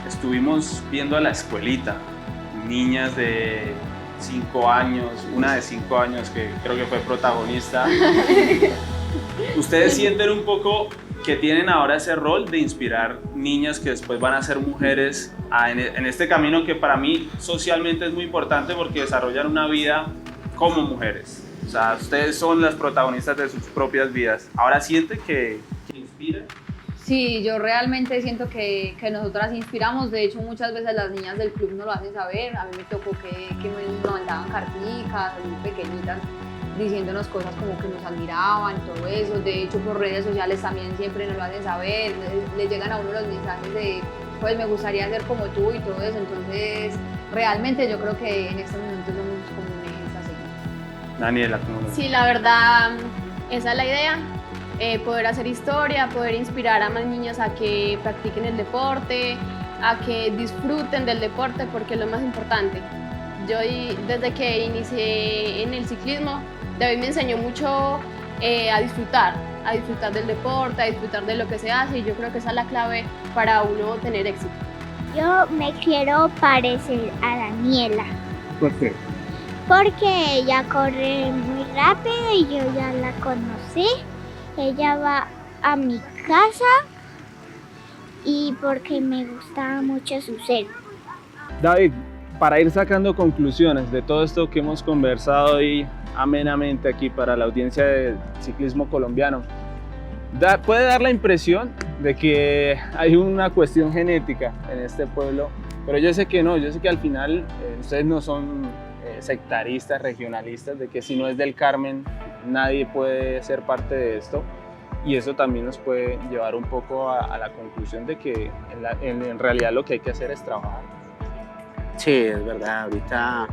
estuvimos viendo a la escuelita, niñas de 5 años, una de 5 años que creo que fue protagonista. ¿Ustedes sienten un poco que tienen ahora ese rol de inspirar niñas que después van a ser mujeres en este camino que para mí socialmente es muy importante porque desarrollan una vida como mujeres? O sea, ustedes son las protagonistas de sus propias vidas. ¿Ahora sienten que inspiran? Sí, yo realmente siento que nosotras inspiramos. De hecho, muchas veces las niñas del club nos lo hacen saber. A mí me tocó que me mandaban carticas muy pequeñitas diciéndonos cosas como que nos admiraban, todo eso. De hecho, por redes sociales también siempre nos lo hacen saber. Le llegan a uno los mensajes de, pues me gustaría ser como tú y todo eso. Entonces, realmente yo creo que en este momento somos como un ejemplo así. Daniela, ¿cómo lo ves? Sí, la verdad, esa es la idea. Poder hacer historia, poder inspirar a más niños a que practiquen el deporte, a que disfruten del deporte, porque es lo más importante. Yo desde que inicié en el ciclismo, David me enseñó mucho a disfrutar del deporte, a disfrutar de lo que se hace, y yo creo que esa es la clave para uno tener éxito. Yo me quiero parecer a Daniela. ¿Por qué? Porque ella corre muy rápido y yo ya la conocí. Ella va a mi casa y porque me gusta mucho su ser. David, para ir sacando conclusiones de todo esto que hemos conversado hoy amenamente aquí para la audiencia de ciclismo colombiano, puede dar la impresión de que hay una cuestión genética en este pueblo, pero yo sé que no, yo sé que al final ustedes no son sectaristas, regionalistas, de que si no es del Carmen nadie puede ser parte de esto, y eso también nos puede llevar un poco a la conclusión de que en realidad lo que hay que hacer es trabajar. Sí, es verdad, ahorita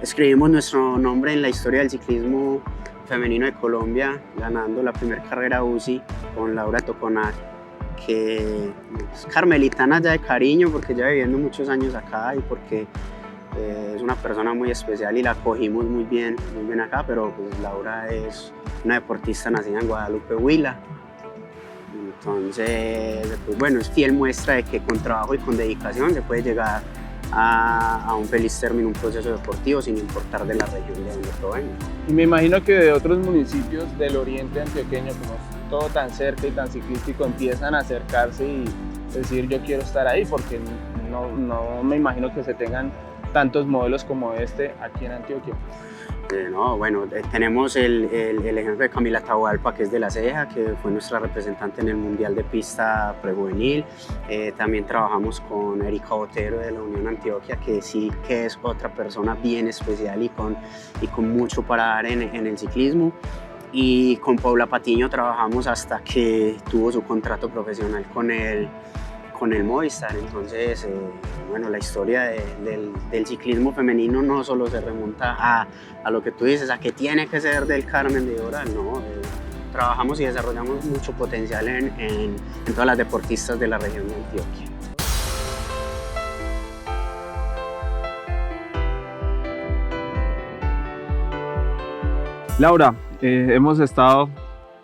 escribimos nuestro nombre en la historia del ciclismo femenino de Colombia, ganando la primera carrera UCI con Laura Toconac, que es carmelitana ya de cariño porque lleva viviendo muchos años acá y porque es una persona muy especial y la acogimos muy bien acá, pero pues Laura es una deportista nacida en Guadalupe, Huila. Entonces, pues bueno, es fiel muestra de que con trabajo y con dedicación se puede llegar a un feliz término, un proceso deportivo sin importar de la región de donde provenga. Y me imagino que de otros municipios del oriente antioqueño, como es todo tan cerca y tan ciclístico, empiezan a acercarse y decir yo quiero estar ahí, porque no me imagino que se tengan tantos modelos como este aquí en Antioquia. No, bueno, tenemos el ejemplo de Camila Atahualpa, que es de La Ceja, que fue nuestra representante en el Mundial de Pista Prejuvenil. También trabajamos con Erika Botero de la Unión Antioquia, que sí que es otra persona bien especial y con mucho para dar en el ciclismo. Y con Paula Patiño trabajamos hasta que tuvo su contrato profesional con el Movistar. Entonces, bueno, la historia del ciclismo femenino no solo se remonta a lo que tú dices, a que tiene que ser del Carmen de Oral, no. Trabajamos y desarrollamos mucho potencial en todas las deportistas de la región de Antioquia. Laura, hemos estado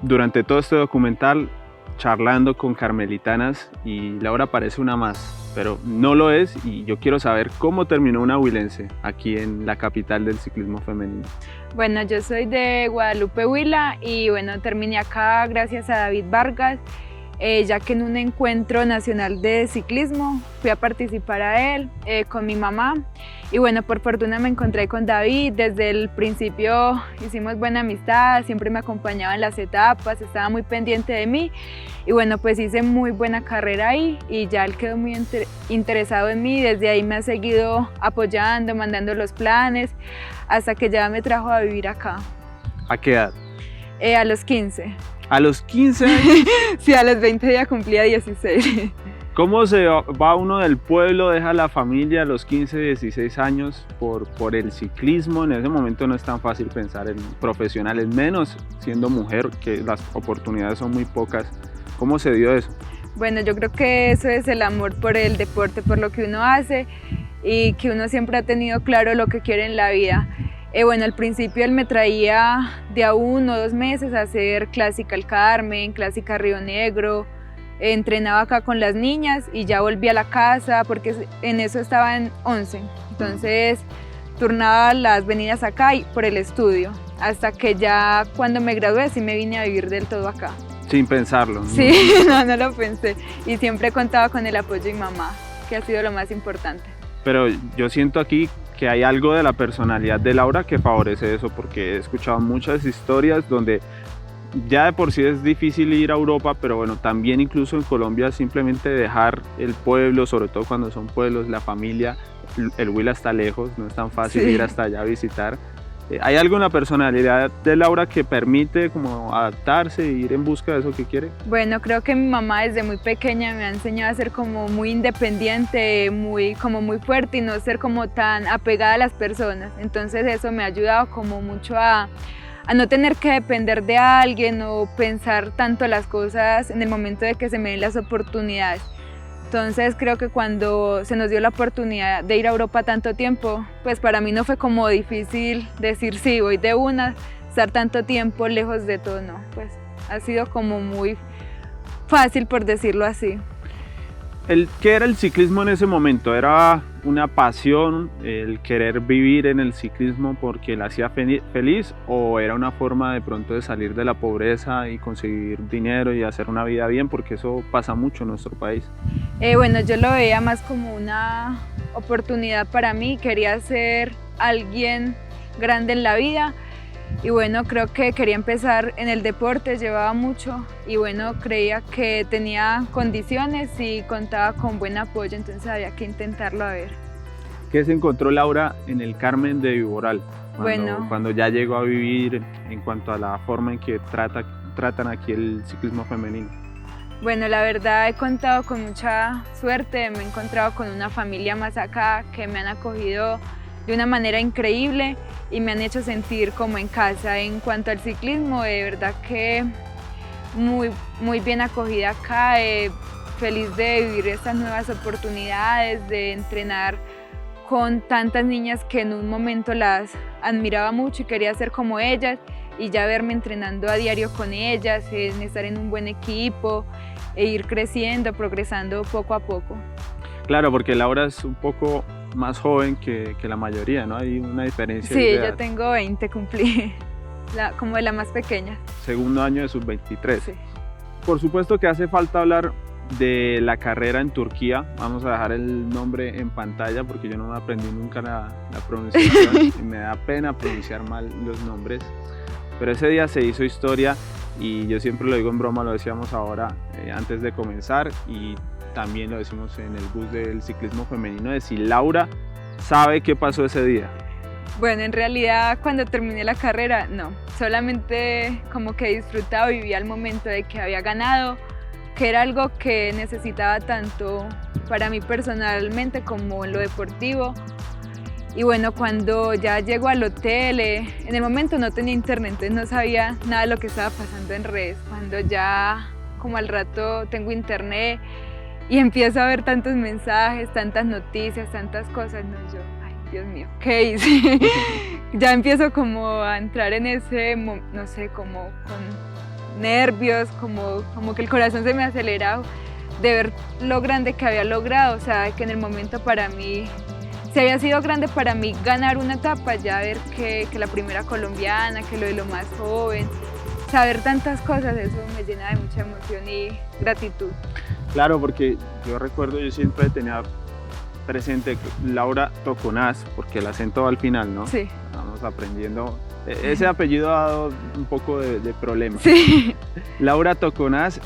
durante todo este documental charlando con carmelitanas y Laura parece una más, pero no lo es, y yo quiero saber cómo terminó una huilense aquí en la capital del ciclismo femenino. Bueno, yo soy de Guadalupe, Huila, y bueno, terminé acá gracias a David Vargas, ya que en un encuentro nacional de ciclismo fui a participar a él con mi mamá, y bueno, por fortuna me encontré con David. Desde el principio hicimos buena amistad, siempre me acompañaba en las etapas, estaba muy pendiente de mí, y bueno, pues hice muy buena carrera ahí y ya él quedó muy interesado en mí. Desde ahí me ha seguido apoyando, mandando los planes, hasta que ya me trajo a vivir acá. ¿A qué edad? A los 15. ¿A los 15 años? Sí, a los 20 ya cumplía 16. ¿Cómo se va uno del pueblo, deja la familia a los 15, 16 años por el ciclismo? En ese momento no es tan fácil pensar en profesionales, menos siendo mujer, que las oportunidades son muy pocas. ¿Cómo se dio eso? Bueno, yo creo que eso es el amor por el deporte, por lo que uno hace, y que uno siempre ha tenido claro lo que quiere en la vida. Bueno, al principio él me traía de a 1 o 2 meses a hacer Clásica El Carmen, Clásica Río Negro, entrenaba acá con las niñas y ya volví a la casa porque en eso estaba en 11, entonces turnaba las venidas acá y por el estudio, hasta que ya cuando me gradué sí me vine a vivir del todo acá. Sin pensarlo, ¿no? Sí, no lo pensé, y siempre contaba con el apoyo de mi mamá, que ha sido lo más importante. Pero yo siento aquí que hay algo de la personalidad de Laura que favorece eso, porque he escuchado muchas historias donde ya de por sí es difícil ir a Europa, pero bueno, también incluso en Colombia simplemente dejar el pueblo, sobre todo cuando son pueblos, la familia, el Huila está lejos, no es tan fácil ir hasta allá a visitar. ¿Hay algo en la personalidad de Laura que permite como adaptarse e ir en busca de eso que quiere? Bueno, creo que mi mamá desde muy pequeña me ha enseñado a ser como muy independiente, muy fuerte y no ser como tan apegada a las personas. Entonces eso me ha ayudado como mucho a no tener que depender de alguien o pensar tanto las cosas en el momento de que se me den las oportunidades. Entonces creo que cuando se nos dio la oportunidad de ir a Europa tanto tiempo, pues para mí no fue como difícil decir sí, voy de una, estar tanto tiempo lejos de todo, no, pues ha sido como muy fácil, por decirlo así. ¿Qué era el ciclismo en ese momento? ¿Era una pasión, el querer vivir en el ciclismo porque la hacía feliz, o era una forma de pronto de salir de la pobreza y conseguir dinero y hacer una vida bien? Porque eso pasa mucho en nuestro país. Bueno, yo lo veía más como una oportunidad para mí, quería ser alguien grande en la vida. Y bueno, creo que quería empezar en el deporte, llevaba mucho y bueno, creía que tenía condiciones y contaba con buen apoyo, entonces había que intentarlo a ver. ¿Qué se encontró Laura en el Carmen de Viboral cuando ya llegó a vivir en cuanto a la forma en que tratan aquí el ciclismo femenino? Bueno, la verdad he contado con mucha suerte, me he encontrado con una familia más acá que me han acogido de una manera increíble y me han hecho sentir como en casa. En cuanto al ciclismo, de verdad que muy bien acogida acá, feliz de vivir estas nuevas oportunidades, de entrenar con tantas niñas que en un momento las admiraba mucho y quería ser como ellas, y ya verme entrenando a diario con ellas, estar en un buen equipo e ir creciendo, progresando poco a poco. Claro, porque Laura es un poco más joven que la mayoría, ¿no? Hay una diferencia. Sí, de edad. yo tengo 20, cumplí, como de la más pequeña. Segundo año de sub-23. Sí. Por supuesto que hace falta hablar de la carrera en Turquía. Vamos a dejar el nombre en pantalla porque yo no me aprendí nunca la pronunciación y me da pena pronunciar mal los nombres. Pero ese día se hizo historia y yo siempre lo digo en broma, lo decíamos ahora antes de comenzar y también lo decimos en el bus del ciclismo femenino, de si Laura sabe qué pasó ese día. Bueno, en realidad cuando terminé la carrera, no, solamente como que disfrutaba, vivía el momento de que había ganado, que era algo que necesitaba tanto para mí personalmente como en lo deportivo. Y bueno, cuando ya llego al hotel, en el momento no tenía internet, entonces no sabía nada de lo que estaba pasando en redes. Cuando ya como al rato tengo internet y empiezo a ver tantos mensajes, tantas noticias, tantas cosas, no, yo, ay Dios mío, ¿qué hice? Ya empiezo como a entrar en ese, no sé, como con nervios, como que el corazón se me acelera de ver lo grande que había logrado, o sea, que en el momento para mí, si había sido grande para mí ganar una etapa, ya ver que la primera colombiana, que lo de lo más joven, saber tantas cosas, eso me llena de mucha emoción y gratitud. Claro, porque yo recuerdo, yo siempre tenía presente Laura Toconaz, porque el acento va al final, ¿no? Sí. Vamos aprendiendo. Ese apellido ha dado un poco de problema. Sí. Laura Toconaz,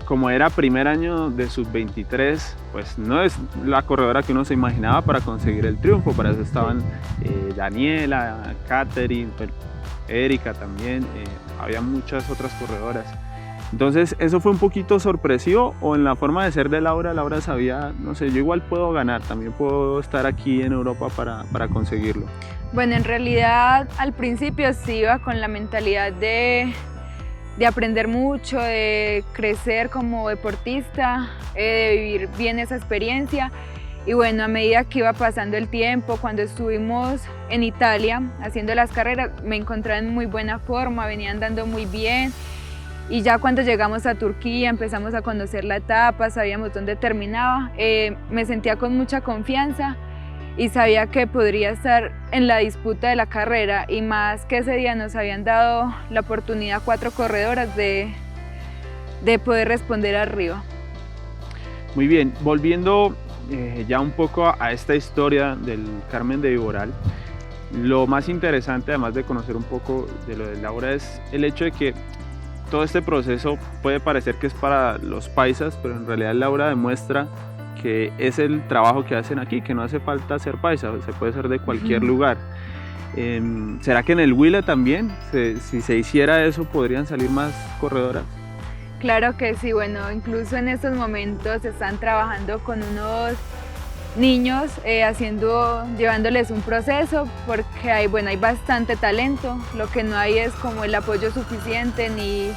como era primer año de sub-23, pues no es la corredora que uno se imaginaba para conseguir el triunfo. Para eso estaban Daniela, Katherine, Erika también, había muchas otras corredoras. Entonces, ¿eso fue un poquito sorpresivo o en la forma de ser de Laura? Laura sabía, no sé, yo igual puedo ganar, también puedo estar aquí en Europa para conseguirlo. Bueno, en realidad al principio sí iba con la mentalidad de aprender mucho, de crecer como deportista, de vivir bien esa experiencia. Y bueno, a medida que iba pasando el tiempo, cuando estuvimos en Italia haciendo las carreras, me encontraba en muy buena forma, venía andando muy bien. Y ya cuando llegamos a Turquía, empezamos a conocer la etapa, sabíamos dónde terminaba, me sentía con mucha confianza y sabía que podría estar en la disputa de la carrera, y más que ese día nos habían dado la oportunidad 4 corredoras de poder responder arriba. Muy bien, volviendo ya un poco a esta historia del Carmen de Viboral, lo más interesante, además de conocer un poco de lo de Laura, es el hecho de que todo este proceso puede parecer que es para los paisas, pero en realidad Laura demuestra que es el trabajo que hacen aquí, que no hace falta ser paisa, se puede ser de cualquier lugar. ¿Será que en el Huila también, si se hiciera eso, podrían salir más corredoras? Claro que sí, bueno, incluso en estos momentos están trabajando con unos niños, llevándoles un proceso, porque hay bastante talento, lo que no hay es como el apoyo suficiente, ni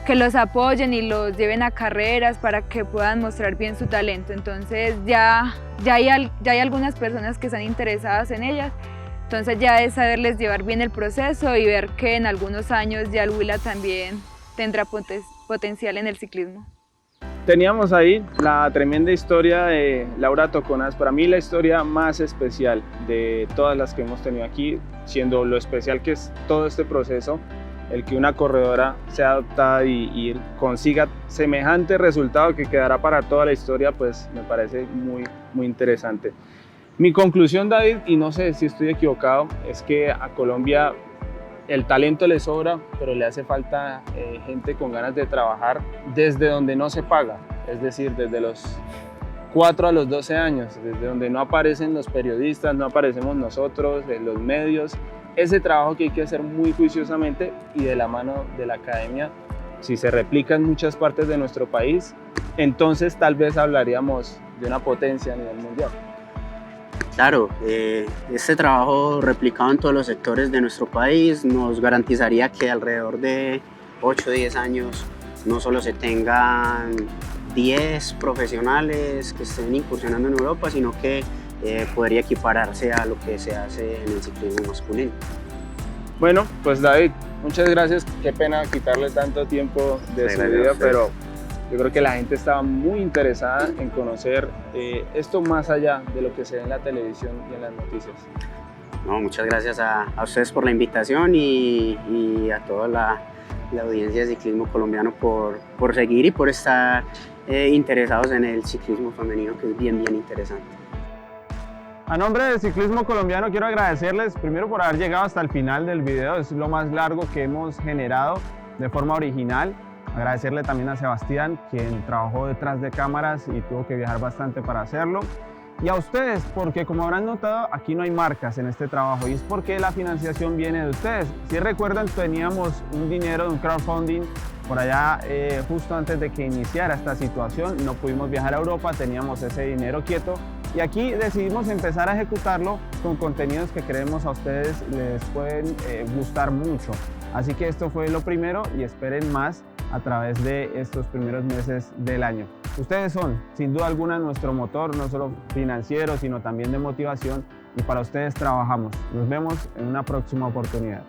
que los apoyen y los lleven a carreras para que puedan mostrar bien su talento. Entonces ya hay algunas personas que están interesadas en ellas, entonces ya es saberles llevar bien el proceso y ver que en algunos años ya el Huila también tendrá potencial en el ciclismo. teníamos ahí la tremenda historia de Laura Toconas, para mí la historia más especial de todas las que hemos tenido aquí, siendo lo especial que es todo este proceso, el que una corredora sea adoptada y consiga semejante resultado que quedará para toda la historia, pues me parece muy interesante. Mi conclusión, David, y no sé si estoy equivocado, es que a Colombia el talento le sobra, pero le hace falta gente con ganas de trabajar desde donde no se paga, es decir, desde los 4 a los 12 años, desde donde no aparecen los periodistas, no aparecemos nosotros, los medios, ese trabajo que hay que hacer muy juiciosamente y de la mano de la academia. Si se replica en muchas partes de nuestro país, entonces tal vez hablaríamos de una potencia a nivel mundial. Claro, este trabajo replicado en todos los sectores de nuestro país nos garantizaría que alrededor de 8 o 10 años no solo se tengan 10 profesionales que estén incursionando en Europa, sino que podría equipararse a lo que se hace en el ciclismo masculino. Bueno, pues David, muchas gracias. Qué pena quitarle tanto tiempo de su vida, pero yo creo que la gente estaba muy interesada en conocer esto más allá de lo que se ve en la televisión y en las noticias. No, muchas gracias a ustedes por la invitación y a toda la audiencia de ciclismo colombiano por seguir y por estar interesados en el ciclismo femenino, que es bien interesante. A nombre del ciclismo colombiano quiero agradecerles primero por haber llegado hasta el final del video, es lo más largo que hemos generado de forma original. Agradecerle también a Sebastián, quien trabajó detrás de cámaras y tuvo que viajar bastante para hacerlo. Y a ustedes, porque como habrán notado, aquí no hay marcas en este trabajo y es porque la financiación viene de ustedes. Si recuerdan, teníamos un dinero de un crowdfunding por allá justo antes de que iniciara esta situación. No pudimos viajar a Europa, teníamos ese dinero quieto y aquí decidimos empezar a ejecutarlo con contenidos que creemos a ustedes les pueden gustar mucho. Así que esto fue lo primero y esperen más a través de estos primeros meses del año. Ustedes son, sin duda alguna, nuestro motor, no solo financiero, sino también de motivación, y para ustedes trabajamos. Nos vemos en una próxima oportunidad.